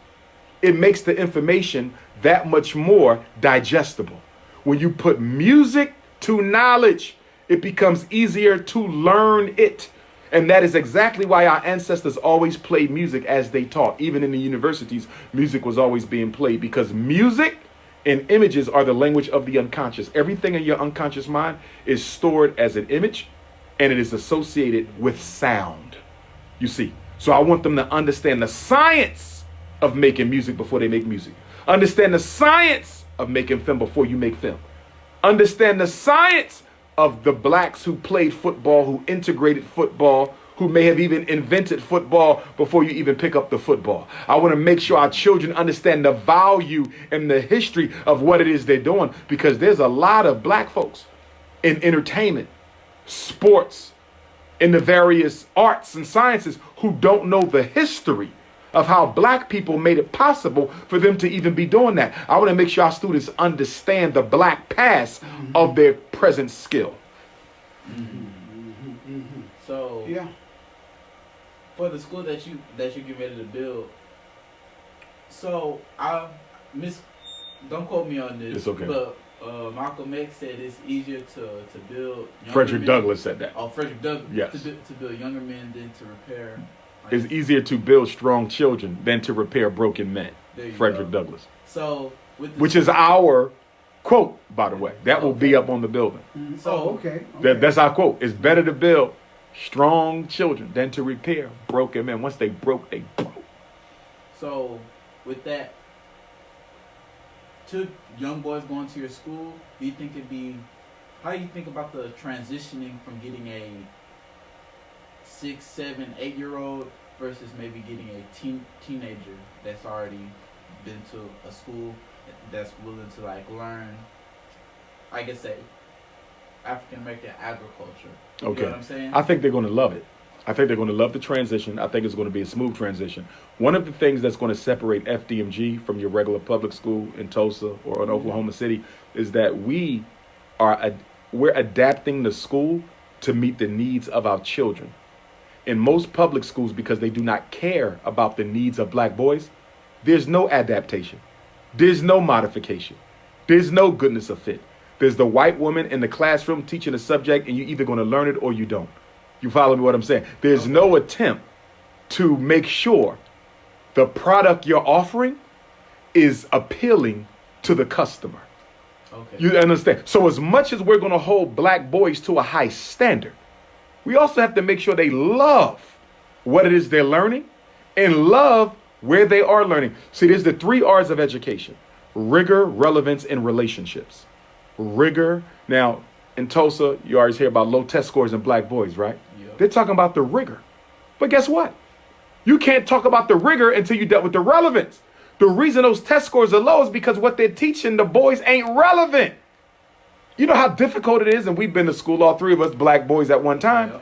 Speaker 2: it makes the information that much more digestible. When you put music to knowledge, it becomes easier to learn it. And that is exactly why our ancestors always played music as they taught. Even in the universities, music was always being played, because music and images are the language of the unconscious. Everything in your unconscious mind is stored as an image, and it is associated with sound. You see, so I want them to understand the science of making music before they make music. Understand the science of making film before you make film. Understand the science of the blacks who played football, who integrated football, who may have even invented football before you even pick up the football. I want to make sure our children understand the value and the history of what it is they're doing, because there's a lot of black folks in entertainment, sports, in the various arts and sciences who don't know the history of how black people made it possible for them to even be doing that. I want to make sure our students understand the black past of their present skill.
Speaker 6: So
Speaker 1: Yeah.
Speaker 6: for the school that you get ready to build, so don't quote me on this.
Speaker 2: It's okay.
Speaker 6: But Malcolm X said it's easier to build.
Speaker 2: Frederick
Speaker 6: men.
Speaker 2: Douglass said that.
Speaker 6: Oh, Frederick Douglass.
Speaker 2: Yes.
Speaker 6: To build younger men than to repair.
Speaker 2: It's easier to build strong children than to repair broken men.
Speaker 6: There you
Speaker 2: Frederick
Speaker 6: go.
Speaker 2: Douglass.
Speaker 6: So with
Speaker 2: Which is our quote, by the way. That will be up on the building.
Speaker 6: So
Speaker 1: Okay.
Speaker 2: That's our quote. It's better to build strong children than to repair broken men. Once they broke, they broke.
Speaker 6: So with that, to young boys going to your school, do you think how do you think about the transitioning from getting a 6, 7, 8-year-old versus maybe getting a teenager that's already been to a school that's willing to like learn, I guess, say African American agriculture? You
Speaker 2: Okay.
Speaker 6: know what I'm saying?
Speaker 2: I think they're going to love it. I think they're going to love the transition. I think it's going to be a smooth transition. One of the things that's going to separate FDMG from your regular public school in Tulsa or in Oklahoma City is that we're adapting the school to meet the needs of our children. In most public schools, because they do not care about the needs of black boys, there's no adaptation. There's no modification. There's no goodness of fit. There's the white woman in the classroom teaching a subject, and you're either going to learn it or you don't. You follow me what I'm saying? There's no attempt to make sure the product you're offering is appealing to the customer.
Speaker 6: Okay.
Speaker 2: You understand? So as much as we're going to hold black boys to a high standard, we also have to make sure they love what it is they're learning and love where they are learning. See, there's the 3 R's of education: rigor, relevance, and relationships. Rigor. Now, in Tulsa, you always hear about low test scores in black boys, right?
Speaker 6: Yep.
Speaker 2: They're talking about the rigor. But guess what? You can't talk about the rigor until you dealt with the relevance. The reason those test scores are low is because what they're teaching the boys ain't relevant. You know how difficult it is, and we've been to school, all 3 of us, black boys at one time.
Speaker 6: Yep.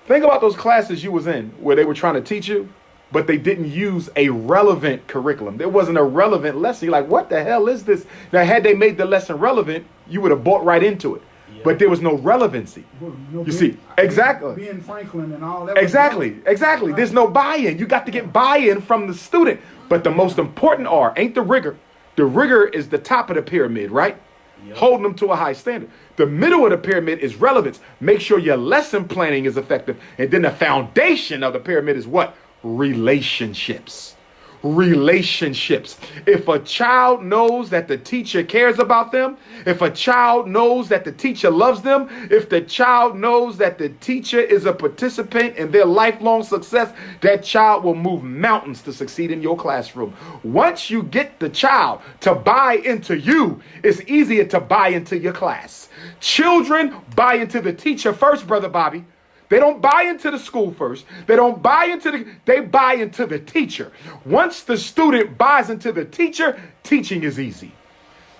Speaker 2: Think about those classes you was in where they were trying to teach you, but they didn't use a relevant curriculum. There wasn't a relevant lesson. You're like, what the hell is this? Now, had they made the lesson relevant, you would have bought right into it.
Speaker 6: Yeah.
Speaker 2: But there was no relevancy. You see, exactly.
Speaker 1: Ben Franklin and all that.
Speaker 2: Exactly. There's no buy-in. You got to get buy-in from the student. But the most important R ain't the rigor. The rigor is the top of the pyramid, right?
Speaker 6: Yep.
Speaker 2: Holding them to a high standard. The middle of the pyramid is relevance. Make sure your lesson planning is effective. And then the foundation of the pyramid is what? Relationships. Relationships. If a child knows that the teacher cares about them, if a child knows that the teacher loves them, if the child knows that the teacher is a participant in their lifelong success, that child will move mountains to succeed in your classroom. Once you get the child to buy into you, it's easier to buy into your class. Children buy into the teacher first, Brother Bobby. They don't buy into the school first. They buy into the teacher. Once the student buys into the teacher, teaching is easy.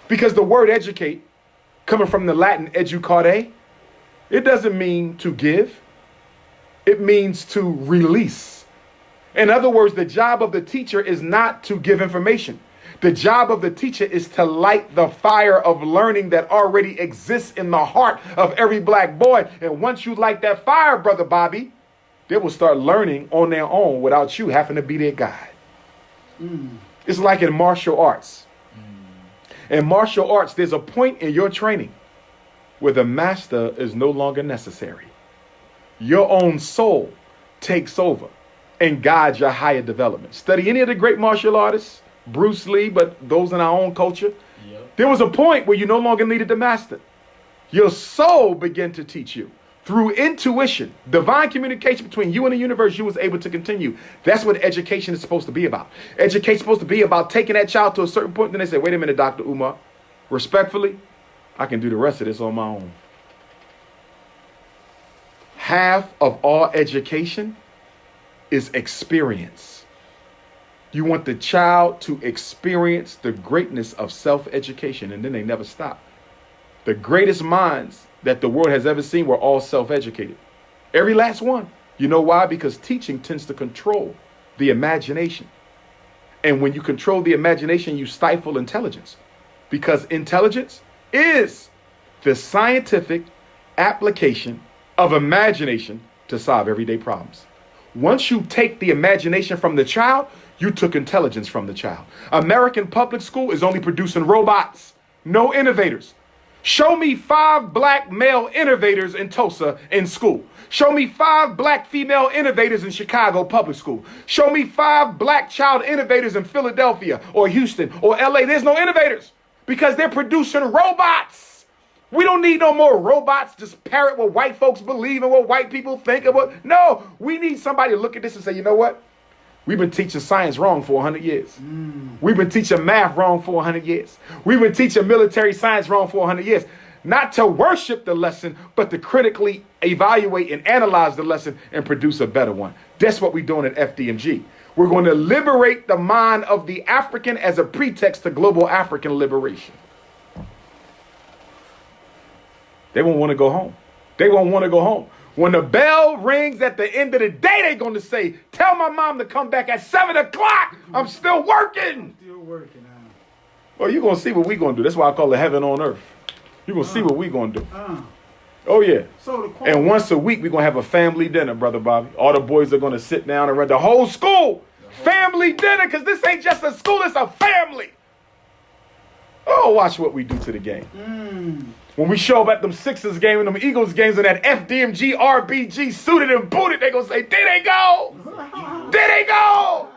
Speaker 2: Because the word educate, coming from the Latin educare, it doesn't mean to give. It means to release. In other words, the job of the teacher is not to give information. The job of the teacher is to light the fire of learning that already exists in the heart of every black boy. And once you light that fire, Brother Bobby, they will start learning on their own without you having to be their guide. It's like in martial arts. In martial arts, there's a point in your training where the master is no longer necessary. your own soul takes over and guides your higher development. Study any of the great martial artists, Bruce Lee, but those in our own culture.
Speaker 6: Yep.
Speaker 2: There was a point where you no longer needed the master. Your soul began to teach you. Through intuition, divine communication between you and the universe, you was able to continue. That's what education is supposed to be about. Education is supposed to be about taking that child to a certain point. Then they say, wait a minute, Dr. Umar, respectfully, I can do the rest of this on my own. Half of all education is experience. You want the child to experience the greatness of self-education, and then they never stop. The greatest minds that the world has ever seen were all self-educated. Every last one. You know why? Because teaching tends to control the imagination. And when you control the imagination, you stifle intelligence. Because intelligence is the scientific application of imagination to solve everyday problems. Once you take the imagination from the child, you took intelligence from the child. American public school is only producing robots, no innovators. Show me 5 black male innovators in Tulsa in school. Show me 5 black female innovators in Chicago public school. Show me 5 black child innovators in Philadelphia or Houston or LA. There's no innovators because they're producing robots. We don't need no more robots just parrot what white folks believe and what white people think of what. No, we need somebody to look at this and say, you know what? We've been teaching science wrong for 100 years. We've been teaching math wrong for 100 years. We've been teaching military science wrong for 100 years. Not to worship the lesson, but to critically evaluate and analyze the lesson and produce a better one. That's what we're doing at FDMG. We're going to liberate the mind of the African as a pretext to global African liberation. They won't want to go home. They won't want to go home. When the bell rings at the end of the day, they're going to say, tell my mom to come back at 7 o'clock. I'm still working.
Speaker 1: Still working.
Speaker 2: Well, you're going to see what we're going to do. That's why I call it heaven on earth. You're going to see what we're going to do. Oh, yeah. And once a week, we're going to have a family dinner, Brother Bobby. All the boys are going to sit down and run the whole school. Family dinner, because this ain't just a school, it's a family. Oh, watch what we do to the game. When we show up at them Sixers game and them Eagles games and that FDMG RBG suited and booted, they gonna say, there they go! There they go!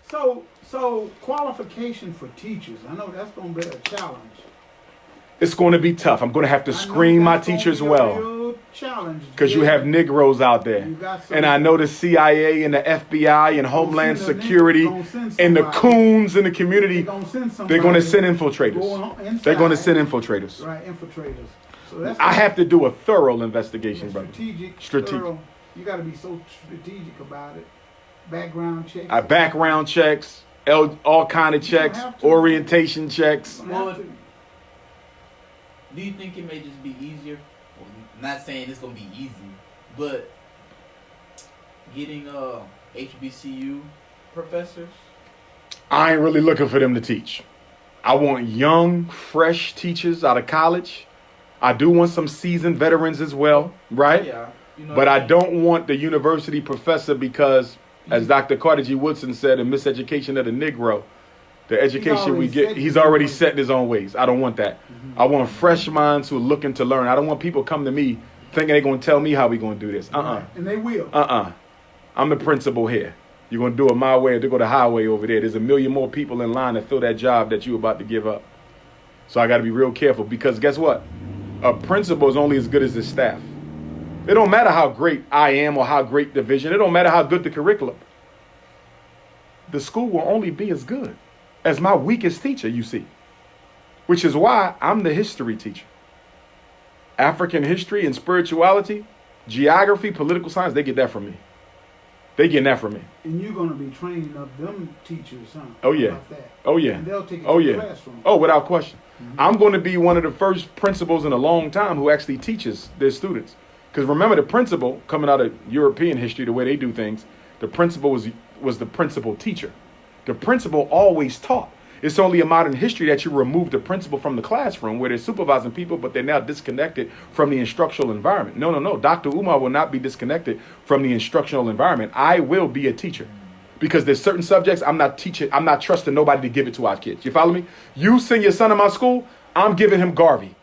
Speaker 1: So qualification for teachers, I know that's gonna be a challenge.
Speaker 2: It's going to be tough. I'm going to have to screen my teachers well. Because you have Negroes out there. And I know the CIA and the FBI and Homeland Security and the coons in the community, they're going to send infiltrators. They're going to send infiltrators.
Speaker 1: Right, infiltrators. So
Speaker 2: I have to do a thorough investigation, brother.
Speaker 1: Strategic. You got to be so strategic about it. Background checks.
Speaker 2: Background checks, all kind of checks, orientation checks.
Speaker 6: Do you think it may just be easier? Well, I'm not saying it's gonna be easy, but getting HBCU professors.
Speaker 2: I ain't really looking for them to teach. I want young, fresh teachers out of college. I do want some seasoned veterans as well, right? Yeah. But I don't want the university professor because, as Dr. Carter G. Woodson said, in Miseducation of the Negro, the education we get, he's already set in his own ways. I don't want that. I want fresh minds who are looking to learn. I don't want people come to me thinking they're going to tell me how we're going to do this.
Speaker 1: And they will.
Speaker 2: I'm the principal here. You're going to do it my way or to go the highway over there. There's a million more people in line to fill that job that you're about to give up. So I got to be real careful because guess what? A principal is only as good as his staff. It don't matter how great I am or how great the vision. It don't matter how good the curriculum. The school will only be as good as my weakest teacher, you see. Which is why I'm the history teacher. African history and spirituality, geography, political science, they get that from me. They getting that from me.
Speaker 1: And you're going to be training up them teachers, huh?
Speaker 2: Oh, yeah. Oh, yeah.
Speaker 1: And they'll take it to the classroom.
Speaker 2: Oh, without question. I'm going to be one of the first principals in a long time who actually teaches their students. Because remember, the principal, coming out of European history, the way they do things, the principal was the principal teacher. The principal always taught. It's only a modern history that you remove the principal from the classroom where they're supervising people, but they're now disconnected from the instructional environment. No. Dr. Umar will not be disconnected from the instructional environment. I will be a teacher because there's certain subjects I'm not teaching. I'm not trusting nobody to give it to our kids. You follow me? You send your son to my school, I'm giving him Garvey.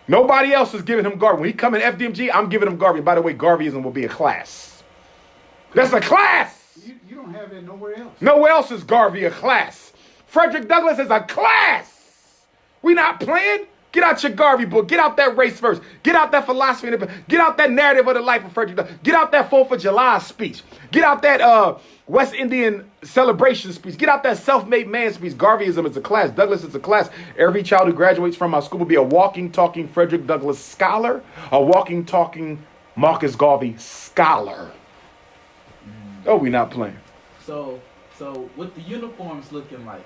Speaker 2: Nobody else is giving him Garvey. When he come in FDMG, I'm giving him Garvey. By the way, Garveyism will be a class. That's a class.
Speaker 1: You don't have that nowhere else.
Speaker 2: Nowhere else is Garvey a class. Frederick Douglass is a class. We not playing. Get out your Garvey book. Get out that race verse. Get out that philosophy. Get out that narrative of the life of Frederick Douglass. Get out that 4th of July speech. Get out that West Indian celebration speech. Get out that self-made man speech. Garveyism is a class. Douglass is a class. Every child who graduates from our school will be a walking, talking Frederick Douglass scholar, a walking, talking Marcus Garvey scholar. Oh, we not playing.
Speaker 6: So what the uniforms looking like?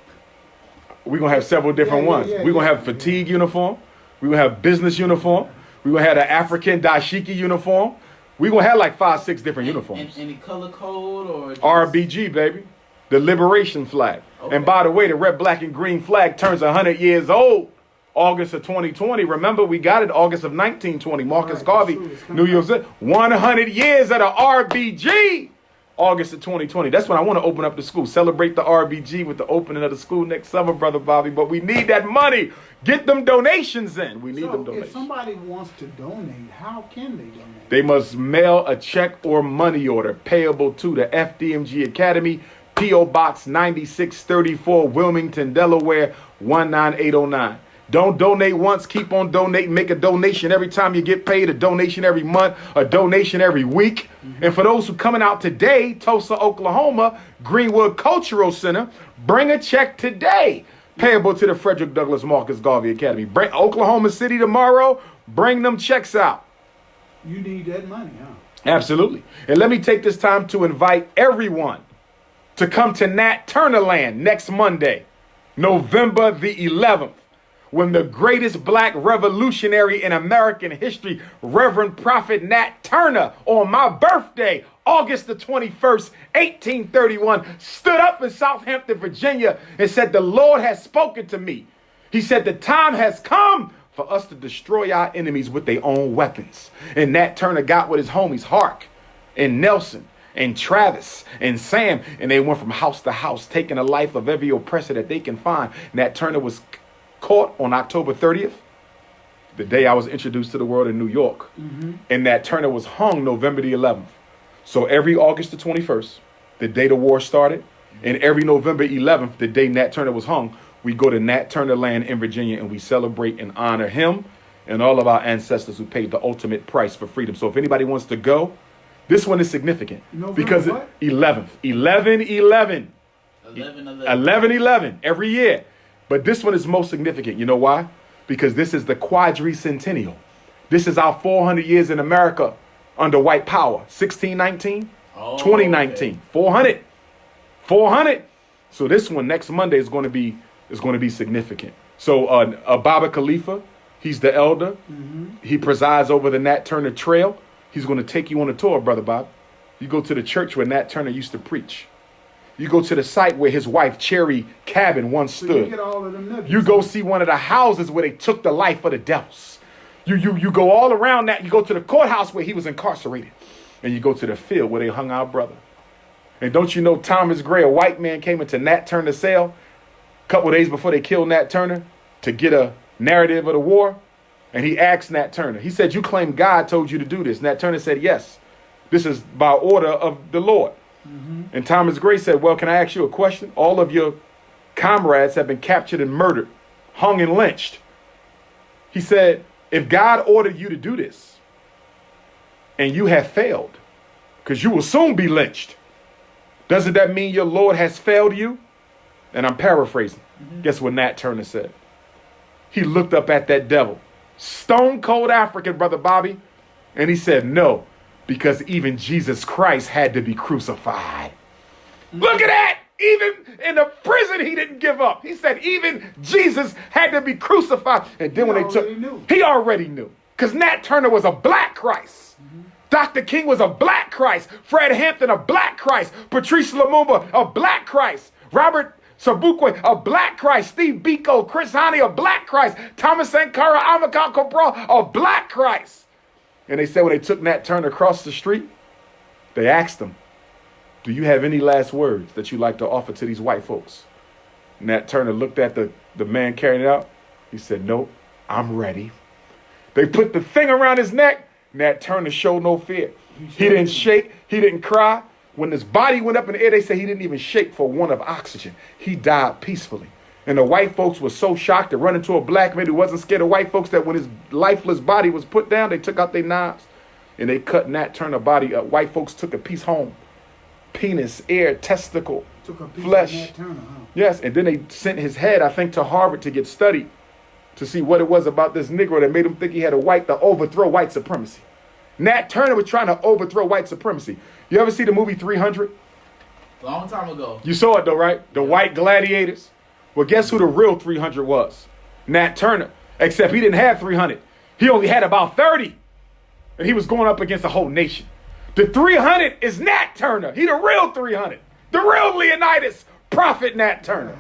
Speaker 2: We're going to have several different ones. We're going to have fatigue uniform. We're going to have business uniform. We're going to have the African dashiki uniform. We're going to have like 5-6 different uniforms.
Speaker 6: Any color code or just...
Speaker 2: RBG, baby. The liberation flag.
Speaker 6: Okay.
Speaker 2: And by the way, the red, black, and green flag turns 100 years old. August of 2020. Remember, we got it August of 1920. Marcus Garvey, New York City. 100 years of the RBG. August of 2020. That's when I want to open up the school. Celebrate the RBG with the opening of the school next summer, Brother Bobby. But we need that money. Get them donations in. We need them donations.
Speaker 1: If somebody wants to donate, how can they donate?
Speaker 2: They must mail a check or money order payable to the FDMG Academy, P.O. Box 9634, Wilmington, Delaware, 19809. Don't donate once, keep on donating. Make a donation every time you get paid, a donation every month, a donation every week. And for those who coming out today, Tulsa, Oklahoma, Greenwood Cultural Center, bring a check today, payable to the Frederick Douglass Marcus Garvey Academy. Bring Oklahoma City tomorrow, bring them checks out.
Speaker 1: You need that money, huh?
Speaker 2: Absolutely. And let me take this time to invite everyone to come to Nat Turner Land next Monday, November the 11th. When the greatest black revolutionary in American history, Reverend Prophet Nat Turner, on my birthday, August the 21st, 1831, stood up in Southampton, Virginia, and said, "The Lord has spoken to me." He said, "The time has come for us to destroy our enemies with their own weapons." And Nat Turner got with his homies, Hark and Nelson and Travis and Sam, and they went from house to house, taking the life of every oppressor that they can find. Nat Turner was caught on October 30th, the day I was introduced to the world in New York. And Nat Turner was hung November the 11th. So every August the 21st, the day the war started, and every November 11th, the day Nat Turner was hung, we go to Nat Turner Land in Virginia and we celebrate and honor him and all of our ancestors who paid the ultimate price for freedom. So if anybody wants to go, this one is significant.
Speaker 1: November
Speaker 2: because
Speaker 1: what?
Speaker 2: 11th, 11/11. 11/11 every year. But this one is most significant. You know why? Because this is the quadricentennial. This is our 400 years in America under white power. 1619, 2019, okay. 400. 400. So this one next Monday is going to be significant. So Baba Khalifa, he's the elder. He presides over the Nat Turner Trail. He's going to take you on a tour, Brother Bob. You go to the church where Nat Turner used to preach. You go to the site where his wife Cherry Cabin once stood.
Speaker 1: You get all of them nuggets.
Speaker 2: You go see one of the houses where they took the life of the devils. You go all around that. You go to the courthouse where he was incarcerated. And you go to the field where they hung our brother. And don't you know Thomas Gray, a white man, came into Nat Turner's cell a couple of days before they killed Nat Turner to get a narrative of the war? And he asked Nat Turner. He said, "You claim God told you to do this." Nat Turner said, "Yes. This is by order of the Lord." And Thomas Gray said, "Well, can I ask you a question? All of your comrades have been captured and murdered, hung and lynched." He said, "If God ordered you to do this and you have failed, because you will soon be lynched, doesn't that mean your Lord has failed you?" And I'm paraphrasing. Guess what Nat Turner said? He looked up at that devil, stone cold African, Brother Bobby, and he said, "No. Because even Jesus Christ had to be crucified." Look at that. Even in the prison, he didn't give up. He said even Jesus had to be crucified. And then he already knew. Because Nat Turner was a black Christ. Dr. King was a black Christ. Fred Hampton, a black Christ. Patrice Lumumba, a black Christ. Robert Sobukwe, a black Christ. Steve Biko, Chris Hani, a black Christ. Thomas Sankara, Amilcar Cabral, a black Christ. And they said when they took Nat Turner across the street, they asked him, "Do you have any last words that you'd like to offer to these white folks?" Nat Turner looked at the man carrying it out. He said, "Nope, I'm ready." They put the thing around his neck. Nat Turner showed no fear. He didn't shake. He didn't cry. When his body went up in the air, they say he didn't even shake for want of oxygen. He died peacefully. And the white folks were so shocked to run into a black man who wasn't scared of white folks that when his lifeless body was put down, they took out their knives and they cut Nat Turner body up. White folks took a piece home. Penis, ear, testicle,
Speaker 1: Took a piece
Speaker 2: flesh.
Speaker 1: of Nat Turner, huh?
Speaker 2: Yes, and then they sent his head, I think, to Harvard to get studied to see what it was about this Negro that made him think he had to overthrow white supremacy. Nat Turner was trying to overthrow white supremacy. You ever see the movie 300?
Speaker 6: Long time ago.
Speaker 2: You saw it though, right? The white gladiators. Well, guess who the real 300 was? Nat Turner. Except he didn't have 300. He only had about 30. And he was going up against the whole nation. The 300 is Nat Turner. He the real 300. The real Leonidas. Prophet Nat Turner.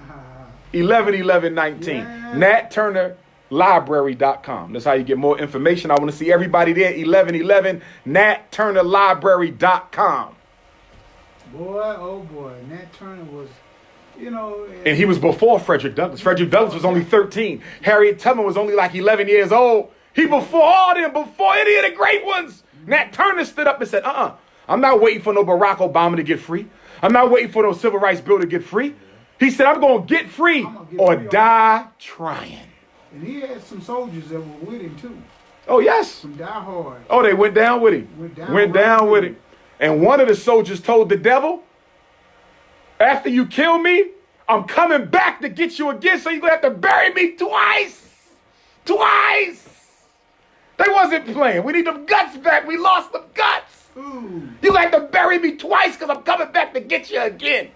Speaker 2: 11/11/19.
Speaker 1: Yeah.
Speaker 2: Nat Turner Library.com. That's how you get more information. I want to see everybody there. 11/11 NatTurnerLibrary.com.
Speaker 1: Boy, oh boy, Nat Turner was, you know.
Speaker 2: And he was before Frederick Douglass. Frederick Douglass was only 13. Harriet Tubman was only like 11 years old. He before all them, before any of the great ones. Nat Turner stood up and said, I'm not waiting for no Barack Obama to get free. I'm not waiting for no civil rights bill to get free. He said, I'm going to get free or die trying.
Speaker 1: And he had some soldiers that were with him too.
Speaker 2: Oh, yes.
Speaker 1: Some diehards.
Speaker 2: Oh, they went down with him. Went down with him. And one of the soldiers told the devil, after you kill me, I'm coming back to get you again, so you're going to have to bury me twice. Twice. They wasn't playing. We need them guts back. We lost them guts.
Speaker 1: Ooh.
Speaker 2: You have to bury me twice because I'm coming back to get you again.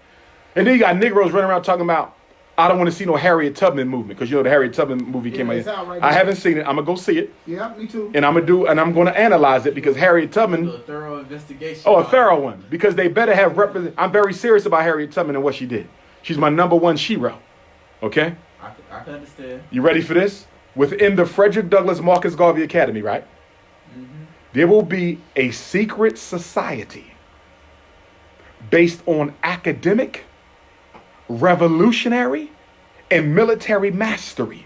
Speaker 2: And then you got Negroes running around talking about, I don't want to see no Harriet Tubman movement, because you know the Harriet Tubman movie came out.
Speaker 1: It's out right
Speaker 2: I
Speaker 1: now.
Speaker 2: haven't seen it. I'm gonna go see it.
Speaker 1: Yeah, me too.
Speaker 2: And I'm going to analyze it, because Harriet Tubman.
Speaker 6: A thorough investigation.
Speaker 2: Oh, a thorough one, because they better have represent. I'm very serious about Harriet Tubman and what she did. She's my number one shero. Okay.
Speaker 6: I can understand.
Speaker 2: You ready for this? Within the Frederick Douglass Marcus Garvey Academy, right?
Speaker 6: Mm-hmm.
Speaker 2: There will be a secret society based on academic, revolutionary, and military mastery.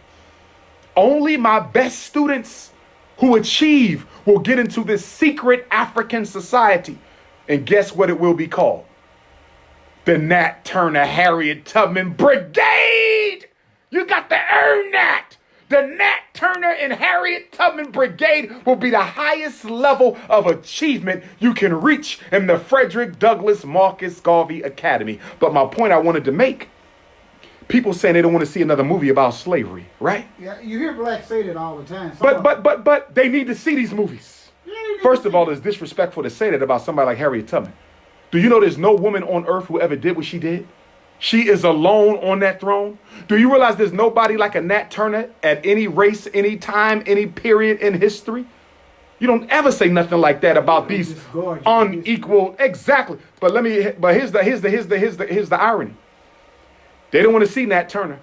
Speaker 2: Only my best students who achieve will get into this secret African society. And guess what it will be called? The Nat Turner Harriet Tubman Brigade. You got to earn that. The Nat Turner and Harriet Tubman Brigade will be the highest level of achievement you can reach in the Frederick Douglass Marcus Garvey Academy. But my point I wanted to make, people saying they don't want to see another movie about slavery, right?
Speaker 1: Yeah, you hear blacks say that all the time.
Speaker 2: But they need to see these movies. First of all, it's disrespectful to say that about somebody like Harriet Tubman. Do you know there's no woman on earth who ever did what she did? She is alone on that throne. Do you realize there's nobody like a Nat Turner at any race, any time, any period in history? You don't ever say nothing like that about these unequal. Exactly. But here's the irony. They don't want to see Nat Turner.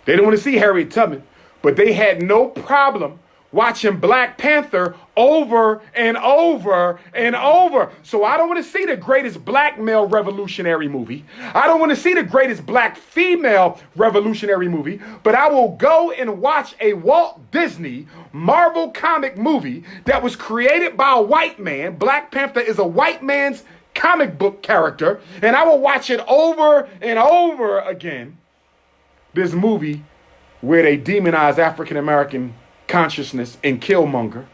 Speaker 2: They don't want to see Harriet Tubman. But they had no problem watching Black Panther over and over and over. So I don't want to see the greatest black male revolutionary movie. I don't want to see the greatest black female revolutionary movie, but I will go and watch a Walt Disney Marvel comic movie that was created by a white man. Black Panther is a white man's comic book character, and I will watch it over and over again. This movie where they demonize African American consciousness and Killmonger.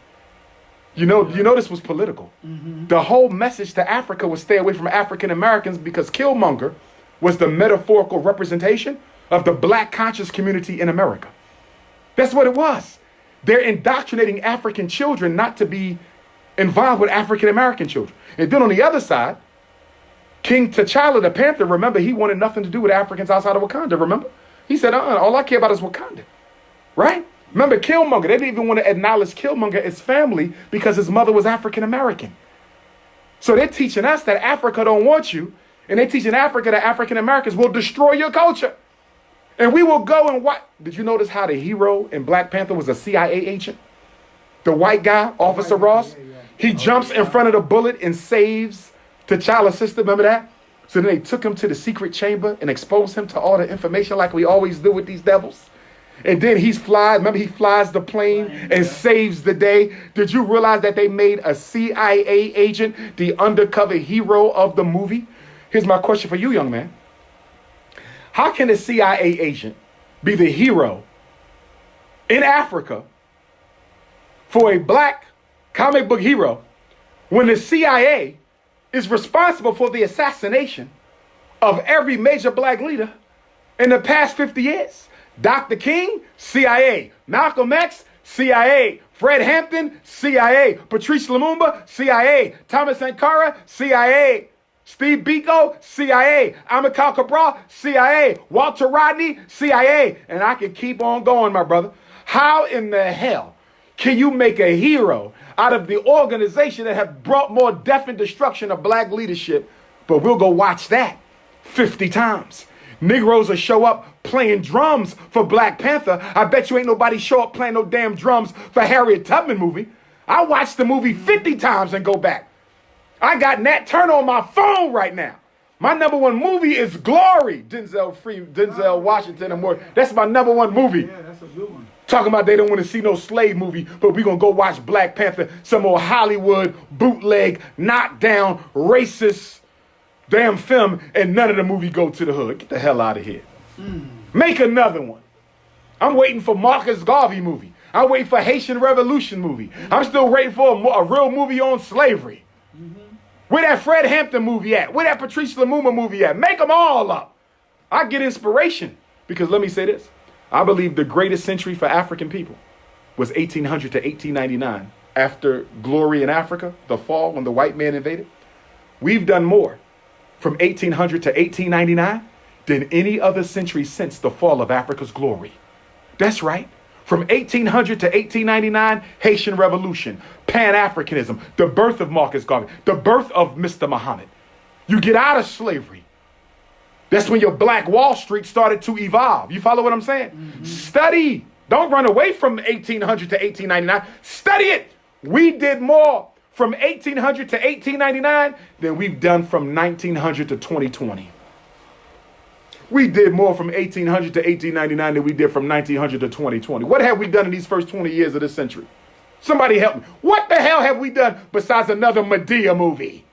Speaker 2: You know this was political. Mm-hmm. The whole message to Africa was stay away from African Americans, because Killmonger was the metaphorical representation of the black conscious community in America. That's what it was. They're indoctrinating African children not to be involved with African American children. And then on the other side, King T'Challa the Panther, remember, he wanted nothing to do with Africans outside of Wakanda, remember? He said, all I care about is Wakanda, right? Remember Killmonger, they didn't even want to acknowledge Killmonger as family because his mother was African American. So they're teaching us that Africa don't want you, and they're teaching Africa that African Americans will destroy your culture. And we will go and watch. Did you notice how the hero in Black Panther was a CIA agent? The white guy, Officer Ross, he jumps in front of the bullet and saves T'Challa's sister. Remember that? So then they took him to the secret chamber and exposed him to all the information like we always do with these devils. And then he flies the plane and saves the day. Did you realize that they made a CIA agent the undercover hero of the movie? Here's my question for you, young man. How can a CIA agent be the hero in Africa for a black comic book hero when the CIA is responsible for the assassination of every major black leader in the past 50 years? Dr. King, CIA. Malcolm X, CIA. Fred Hampton, CIA. Patrice Lumumba, CIA. Thomas Sankara, CIA. Steve Biko, CIA. Amilcar Cabral, CIA. Walter Rodney, CIA. And I can keep on going, my brother. How in the hell can you make a hero out of the organization that have brought more death and destruction of black leadership? But we'll go watch that 50 times. Negroes will show up playing drums for Black Panther. I bet you ain't nobody show up playing no damn drums for Harriet Tubman movie. I watched the movie 50 times and go back. I got Nat Turner on my phone right now. My number one movie is Glory. Denzel Washington and more. That's my number one movie.
Speaker 1: Yeah, that's a good one.
Speaker 2: Talking about they don't want to see no slave movie, but we're going to go watch Black Panther, some old Hollywood bootleg, knockdown, racist damn film, and none of the movie go to the hood. Get the hell out of here. Make another one. I'm waiting for Marcus Garvey movie. I'm waiting for Haitian Revolution movie. I'm still waiting for a real movie on slavery. Where that Fred Hampton movie at? Where that Patrice Lumumba movie at? Make them all up. I get inspiration because let me say this. I believe the greatest century for African people was 1800 to 1899. After glory in Africa, the fall when the white man invaded. We've done more from 1800 to 1899 than any other century since the fall of Africa's glory. That's right. From 1800 to 1899, Haitian Revolution, Pan-Africanism, the birth of Marcus Garvey, the birth of Mr. Muhammad. You get out of slavery. That's when your Black Wall Street started to evolve. You follow what I'm saying? Study. Don't run away from 1800 to 1899. Study it. We did more from 1800 to 1899 than we've done from 1900 to 2020. We did more from 1800 to 1899 than we did from 1900 to 2020. What have we done in these first 20 years of this century? Somebody help me. What the hell have we done besides another Medea movie?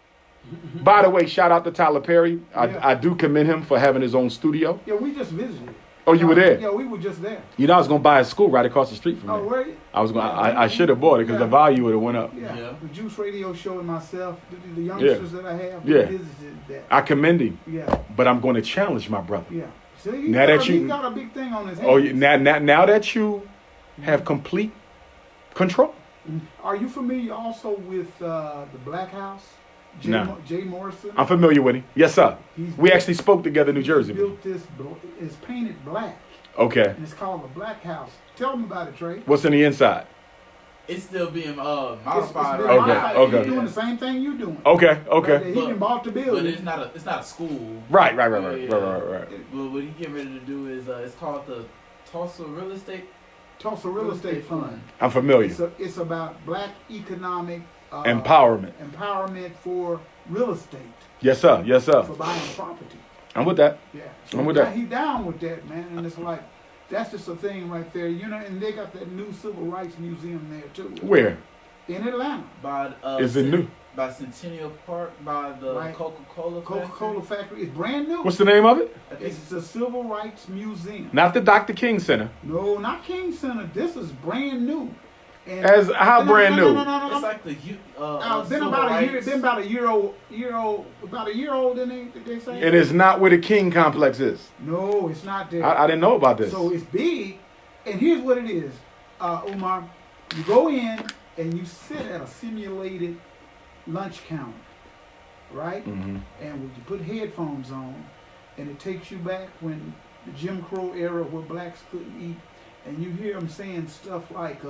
Speaker 2: By the way, shout out to Tyler Perry. I do commend him for having his own studio.
Speaker 1: Yeah, we just visited.
Speaker 2: Oh, you were there?
Speaker 1: Yeah, we were just there.
Speaker 2: You know, I was going to buy a school right across the street from
Speaker 1: Oh,
Speaker 2: there.
Speaker 1: were you?
Speaker 2: I should have bought it because the value would have went up.
Speaker 1: Yeah. The Juice Radio Show and myself, the youngsters that I have, we visited that.
Speaker 2: I commend him.
Speaker 1: Yeah.
Speaker 2: But I'm going to challenge my brother.
Speaker 1: Yeah. See, he got a big thing on his hands.
Speaker 2: Oh, now that you have complete control.
Speaker 1: Are you familiar also with the Black House? Jay Morrison?
Speaker 2: I'm familiar with him. Yes, sir. We actually spoke together in New Jersey.
Speaker 1: He built this, it's painted black.
Speaker 2: Okay.
Speaker 1: And it's called the Black House. Tell them about it, Trey.
Speaker 2: What's in the inside?
Speaker 6: It's still being modified.
Speaker 2: Okay.
Speaker 1: He's doing the same thing you're doing.
Speaker 2: Okay.
Speaker 1: Right, he can bought the building.
Speaker 6: But it's not a school.
Speaker 2: Right.
Speaker 6: But what he getting ready to do is it's called the Tulsa Real Estate Fund.
Speaker 2: I'm familiar.
Speaker 1: It's about black economic
Speaker 2: empowerment
Speaker 1: for real estate.
Speaker 2: Yes, sir.
Speaker 1: For buying property.
Speaker 2: I'm with that.
Speaker 1: Yeah.
Speaker 2: I'm with that.
Speaker 1: He's down with that, man. And it's like, that's just a thing right there. You know, and they got that new Civil Rights Museum there, too.
Speaker 2: Where?
Speaker 1: In Atlanta.
Speaker 6: Is
Speaker 2: it new?
Speaker 6: By Centennial Park, by the Coca-Cola factory.
Speaker 1: Coca-Cola factory. It's brand new.
Speaker 2: What's the name of it?
Speaker 1: It's the Civil Rights Museum.
Speaker 2: Not the Dr. King Center.
Speaker 1: No, not King Center. This is brand new. And
Speaker 2: how brand new?
Speaker 1: No.
Speaker 6: It's like the
Speaker 1: been about a year old. Didn't they say?
Speaker 2: It is not where the King complex is.
Speaker 1: No, it's not there.
Speaker 2: I didn't know about this.
Speaker 1: So it's big, and here's what it is, Umar. You go in and you sit at a simulated lunch counter, right?
Speaker 2: Mm-hmm.
Speaker 1: And you put headphones on, and it takes you back when the Jim Crow era where blacks couldn't eat, and you hear them saying stuff like,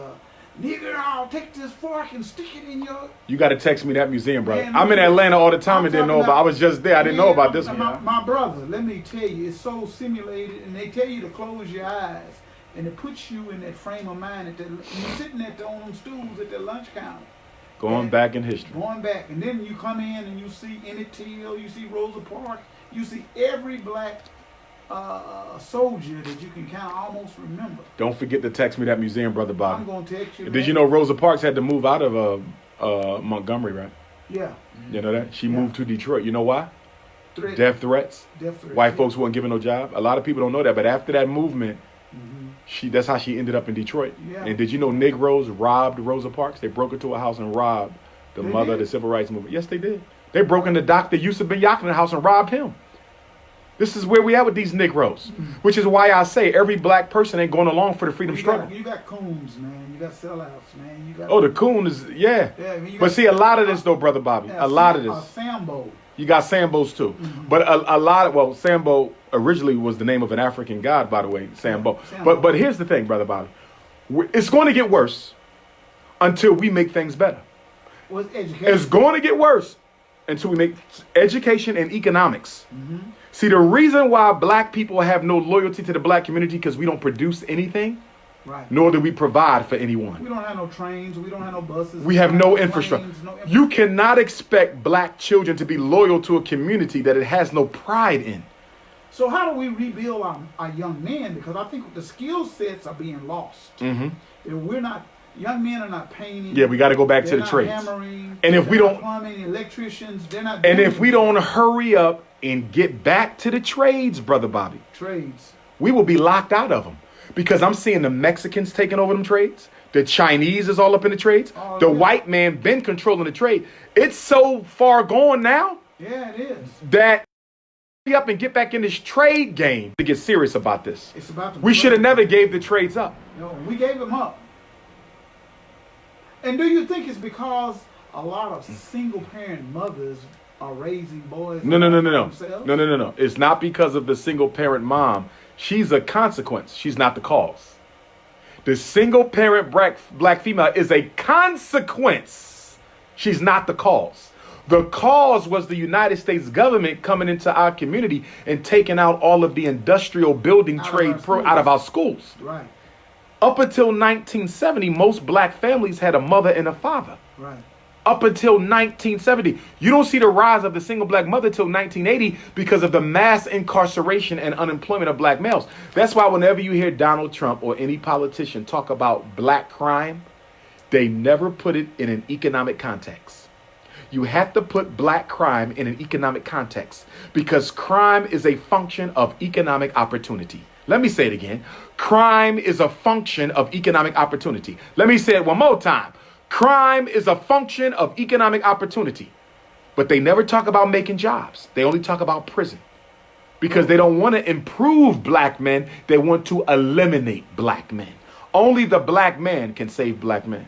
Speaker 1: nigger, I'll take this fork and stick it in your...
Speaker 2: You got to text me that museum, brother.
Speaker 1: Man,
Speaker 2: I'm in Atlanta all the time and didn't know about it. I was just there. I didn't know about this one.
Speaker 1: My brother, let me tell you, it's so simulated, and they tell you to close your eyes, and it puts you in that frame of mind. You're sitting on them stools at the lunch counter.
Speaker 2: Going back in history.
Speaker 1: Going back. And then you come in and you see Emmett Till, you see Rosa Parks, you see every black soldier that you can kind of almost remember.
Speaker 2: Don't forget to text me that museum, Brother Bobby.
Speaker 1: I'm going to text you.
Speaker 2: Did you know Rosa Parks had to move out of Montgomery, right?
Speaker 1: Yeah.
Speaker 2: You know that? She moved to Detroit. You know why? Death threats.
Speaker 1: Death threats.
Speaker 2: White folks weren't given no job. A lot of people don't know that, but after that movement, that's how she ended up in Detroit.
Speaker 1: Yeah.
Speaker 2: And did you know Negroes robbed Rosa Parks? They broke into a house and robbed the mother of the
Speaker 1: did?
Speaker 2: civil rights movement. Yes, they did. They broke into Dr. Yusuf Ben Yakin's house and robbed him. This is where we at with these Negroes, which is why I say every black person ain't going along for the freedom struggle.
Speaker 1: You got coons, man. You got sellouts, man. You got
Speaker 2: Oh, the coon is, yeah.
Speaker 1: I mean,
Speaker 2: But see, a lot of this, though, Brother Bobby, a lot of this.
Speaker 1: Sambo.
Speaker 2: You got Sambos, too. But a lot of, well, Sambo originally was the name of an African god, by the way, Sambo. But here's the thing, Brother Bobby. It's going to get worse until we make things better.
Speaker 1: What's education?
Speaker 2: It's going to get worse until we make education and economics. See, the reason why black people have no loyalty to the black community because we don't produce anything,
Speaker 1: right.
Speaker 2: Nor do we provide for anyone.
Speaker 1: We don't have no trains. We don't have no buses.
Speaker 2: We have no infrastructure. You cannot expect black children to be loyal to a community that it has no pride in.
Speaker 1: So how do we rebuild our young men? Because I think the skill sets are being lost. If we're not, young men are not painting.
Speaker 2: Yeah, we got to go back to the trades.
Speaker 1: Hammering,
Speaker 2: and if we don't,
Speaker 1: plumbing, electricians, they're not.
Speaker 2: And if we don't hurry up and get back to the trades, Brother Bobby, we will be locked out of them. Because I'm seeing the Mexicans taking over them trades. The Chinese is all up in the trades. The white man been controlling the trade. It's so far gone now.
Speaker 1: Yeah, it is.
Speaker 2: That hurry up and get back in this trade game to get serious about this.
Speaker 1: It's about
Speaker 2: we should have never gave the trades up.
Speaker 1: No, we gave them up. And do you think it's because a lot of single parent mothers are raising boys?
Speaker 2: No. It's not because of the single parent mom. She's a consequence. She's not the cause. The single parent black female is a consequence. She's not the cause. The cause was the United States government coming into our community and taking out all of the industrial building trade out of our schools.
Speaker 1: Right.
Speaker 2: Up until 1970, most black families had a mother and a father.
Speaker 1: Right.
Speaker 2: Up until 1970. You don't see the rise of the single black mother till 1980 because of the mass incarceration and unemployment of black males. That's why whenever you hear Donald Trump or any politician talk about black crime, they never put it in an economic context. You have to put black crime in an economic context because crime is a function of economic opportunity. Let me say it again. Crime is a function of economic opportunity. Let me say it one more time. Crime is a function of economic opportunity. But they never talk about making jobs. They only talk about prison. Because they don't want to improve black men. They want to eliminate black men. Only the black man can save black men.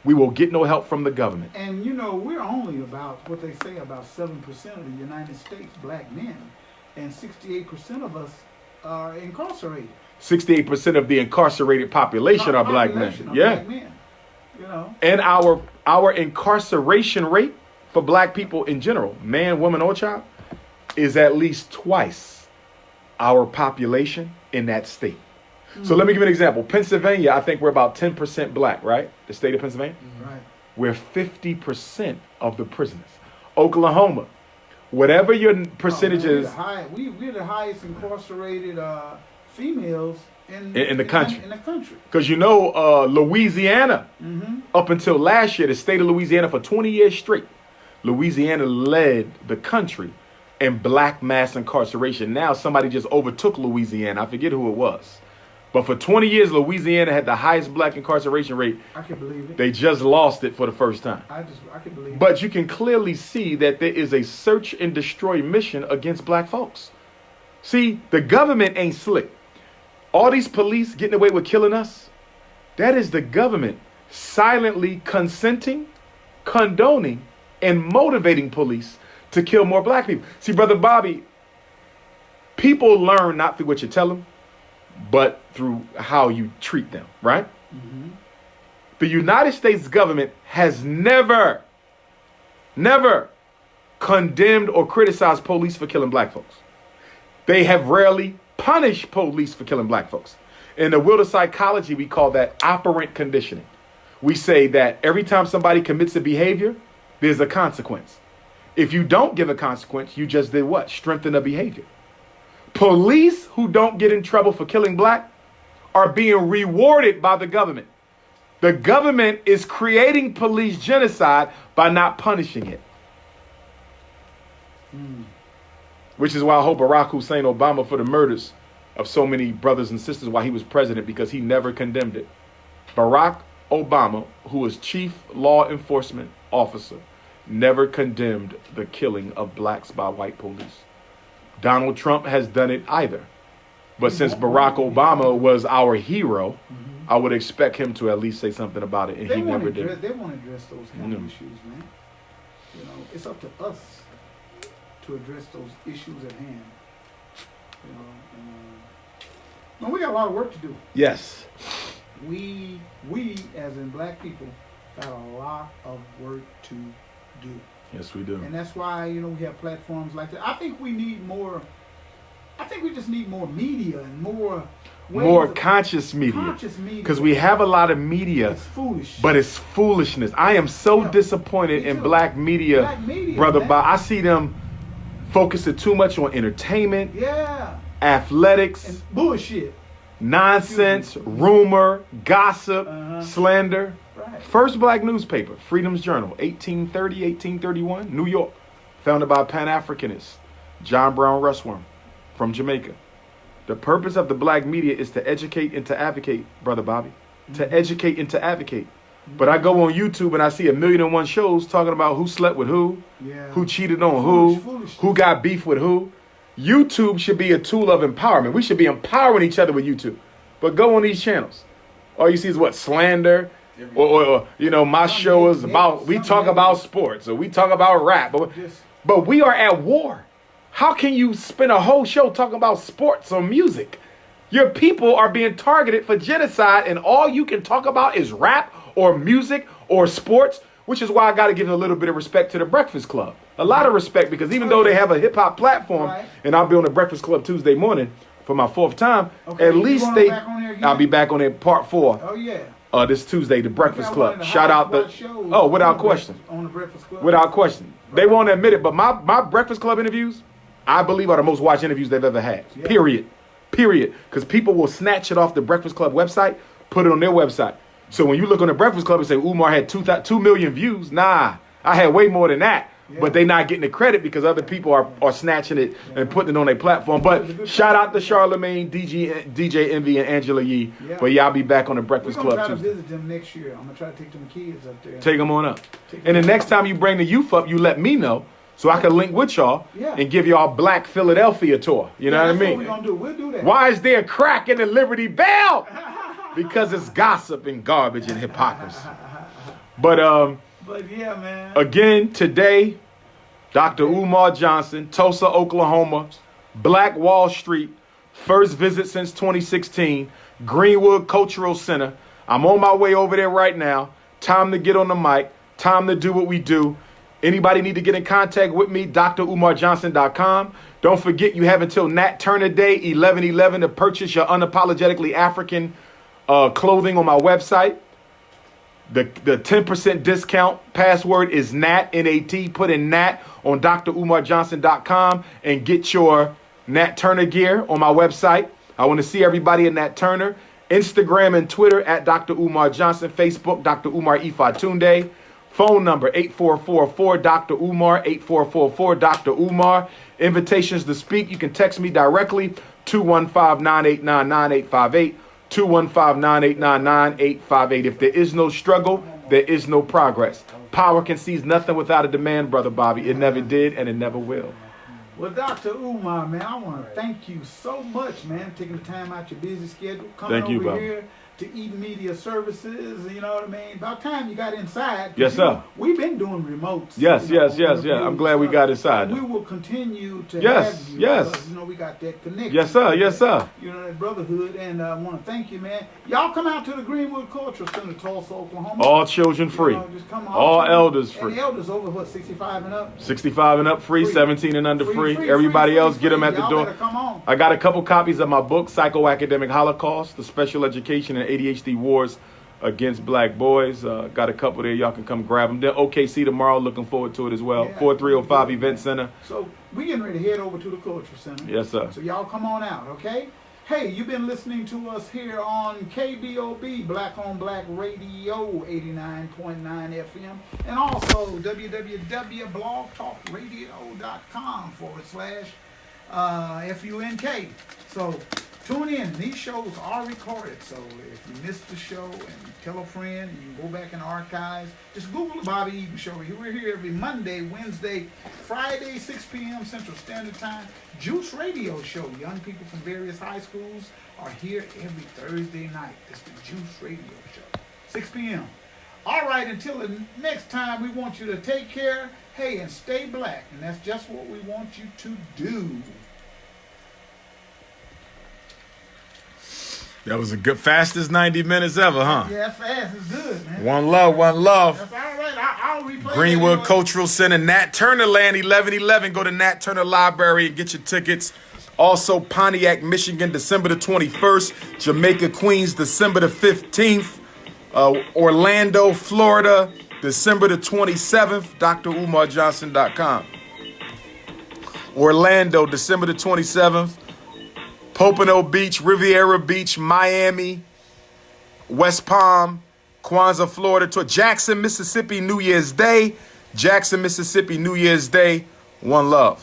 Speaker 2: We will get no help from the government.
Speaker 1: And you know, we're only about, what they say, about 7% of the United States black men. And 68% of us are incarcerated.
Speaker 2: 68% of the incarcerated population are black men. Yeah.
Speaker 1: Black men. You know.
Speaker 2: And our incarceration rate for black people in general, man, woman, or child, is at least twice our population in that state. So let me give you an example. Pennsylvania, I think we're about 10% black, right? The state of Pennsylvania?
Speaker 1: Right.
Speaker 2: We're 50% of the prisoners. Oklahoma, whatever your percentage is.
Speaker 1: We're the highest incarcerated females in
Speaker 2: the country.
Speaker 1: In the country.
Speaker 2: Because you know, Louisiana, up until last year, the state of Louisiana for 20 years straight, Louisiana led the country in black mass incarceration. Now somebody just overtook Louisiana. I forget who it was. But for 20 years, Louisiana had the highest black incarceration rate.
Speaker 1: I can believe it.
Speaker 2: They just lost it for the first time.
Speaker 1: I can believe it.
Speaker 2: But you can clearly see that there is a search and destroy mission against black folks. See, the government ain't slick. All these police getting away with killing us, that is the government silently consenting, condoning, and motivating police to kill more black people. See, Brother Bobby, people learn not through what you tell them, but through how you treat them, right? The United States government has never condemned or criticized police for killing black folks. They have rarely punished police for killing black folks. In the world of psychology, we call that operant conditioning. We say that every time somebody commits a behavior, there's a consequence. If you don't give a consequence, you just did what? Strengthen a behavior. Police who don't get in trouble for killing black are being rewarded by the government. The government is creating police genocide by not punishing it. Which is why I hope Barack Hussein Obama for the murders of so many brothers and sisters while he was president, because he never condemned it. Barack Obama, who was chief law enforcement officer, never condemned the killing of blacks by white police. Donald Trump has done it either. But since Barack Obama was our hero, I would expect him to at least say something about it, and he never did.
Speaker 1: They want to address those kind of issues, man. You know, it's up to us to address those issues at hand. You know, we got a lot of work to do.
Speaker 2: Yes.
Speaker 1: We as in black people got a lot of work to do.
Speaker 2: Yes, we do.
Speaker 1: And that's why, you know, we have platforms like that. I think we just need more media and more
Speaker 2: conscious media.
Speaker 1: Conscious media.
Speaker 2: Because we have a lot of media.
Speaker 1: It's foolish.
Speaker 2: But it's foolishness. I am so disappointed in black media, brother Bob. I see them focusing too much on entertainment, athletics,
Speaker 1: and bullshit,
Speaker 2: nonsense, rumor, gossip, slander.
Speaker 1: Right.
Speaker 2: First black newspaper, Freedom's Journal, 1830, 1831, New York, founded by Pan-Africanist John Brown Russwurm from Jamaica. The purpose of the black media is to educate and to advocate, Brother Bobby. To educate and to advocate. But I go on YouTube and I see 1,000,001 shows talking about who slept with who cheated on who got beef with who. YouTube should be a tool of empowerment. We should be empowering each other with YouTube. But go on these channels. All you see is what? Slander. Or you know, my show is about, we talk about sports or we talk about rap. But we are at war. How can you spend a whole show talking about sports or music? Your people are being targeted for genocide, and all you can talk about is rap or music or sports, which is why I got to give a little bit of respect to the Breakfast Club. A lot of respect, because even though they have a hip-hop platform, and I'll be on the Breakfast Club Tuesday morning for my 4th time, at least I'll be back on it part 4.
Speaker 1: Oh, yeah.
Speaker 2: This Tuesday, the Breakfast Club. Shout out without question.
Speaker 1: On the Breakfast Club.
Speaker 2: Without question. They won't admit it, but my Breakfast Club interviews, I believe, are the most watched interviews they've ever had. Yeah. Period. Because people will snatch it off the Breakfast Club website, put it on their website. So when you look on the Breakfast Club and say Umar had 2 million views, nah, I had way more than that. Yeah. But they not getting the credit because other people are snatching it and putting it on their platform. But shout out to Charlemagne, DJ Envy, and Angela Yee. Yeah. But y'all be back on the Breakfast Club too.
Speaker 1: I'm going to try to visit them next year. I'm going to try to take them kids up there.
Speaker 2: Take them on up. And the next time you bring the youth up, you let me know so I can link with y'all and give y'all Black Philadelphia tour. You know what I mean?
Speaker 1: That's what we're going to do. We'll do that.
Speaker 2: Why is there crack in the Liberty Bell? Because it's gossip and garbage and hypocrisy. But
Speaker 1: yeah, man.
Speaker 2: Again, today, Dr. Umar Johnson, Tulsa, Oklahoma, Black Wall Street, first visit since 2016, Greenwood Cultural Center. I'm on my way over there right now. Time to get on the mic. Time to do what we do. Anybody need to get in contact with me, DrUmarJohnson.com. Don't forget, you have until Nat Turner Day, 11/11, to purchase your unapologetically African clothing on my website. The 10% discount password is Nat, N-A-T. Put in Nat on DrUmarJohnson.com and get your Nat Turner gear on my website. I want to see everybody at Nat Turner. Instagram and Twitter at Dr. Umar Johnson. Facebook, Dr. Umar Ifatunde. Phone number 8444-Dr. Umar, 8444-Dr. Invitations to speak. You can text me directly, 215-989-9858. 215-989-9858. If there is no struggle, there is no progress. Power can seize nothing without a demand, Brother Bobby. It never did, and it never will.
Speaker 1: Well, Dr. Umar, man, I want to thank you so much, man, taking the time out your busy schedule, coming over here to Eden Media Services, you know what I mean? About time you got inside.
Speaker 2: Yes, sir.
Speaker 1: We've been doing remotes.
Speaker 2: Yes. I'm glad we got inside.
Speaker 1: We will continue to have you. Because, you know, we got that connection.
Speaker 2: Yes, sir. You know,
Speaker 1: that brotherhood. And I want to thank you, man. Y'all come out to the Greenwood Cultural Center, Tulsa, Oklahoma.
Speaker 2: All children free.
Speaker 1: You know, just come
Speaker 2: all elders free.
Speaker 1: And elders over, what, 65 and up?
Speaker 2: 65 and up free, 17 and under free. Everybody else, get them at the door.
Speaker 1: Come on.
Speaker 2: I got a couple copies of my book, Psychoacademicholocaust, The Special Education and ADHD Wars against black boys. Got a couple there. Y'all can come grab them. Then OKC tomorrow. Looking forward to it as well.
Speaker 1: Yeah.
Speaker 2: 4305 Event Center.
Speaker 1: So we getting ready to head over to the Cultural Center.
Speaker 2: Yes, sir.
Speaker 1: So y'all come on out, okay? Hey, you've been listening to us here on KBOB, Black on Black Radio, 89.9 FM, and also www.blogtalkradio.com/FUNK. So tune in. These shows are recorded, so if you missed the show and tell a friend, you can go back in the archives. Just Google the Bobby Eaton Show. We're here every Monday, Wednesday, Friday, 6 p.m. Central Standard Time. Juice Radio Show. Young people from various high schools are here every Thursday night. It's the Juice Radio Show, 6 p.m. All right, until the next time, we want you to take care, hey, and stay black. And that's just what we want you to do.
Speaker 2: That was a good, fastest 90 minutes ever, huh?
Speaker 1: Yeah, fast is good, man.
Speaker 2: One love, one love.
Speaker 1: That's all right. I'll replay
Speaker 2: Greenwood
Speaker 1: that.
Speaker 2: Cultural Center, Nat Turner Land, 1111. Go to Nat Turner Library and get your tickets. Also, Pontiac, Michigan, December the 21st. Jamaica, Queens, December the 15th. Orlando, Florida, December the 27th. DrUmarJohnson.com. Orlando, December the 27th. Pompano Beach, Riviera Beach, Miami, West Palm, Kwanzaa, Florida, to Jackson, Mississippi, New Year's Day. Jackson, Mississippi, New Year's Day. One love.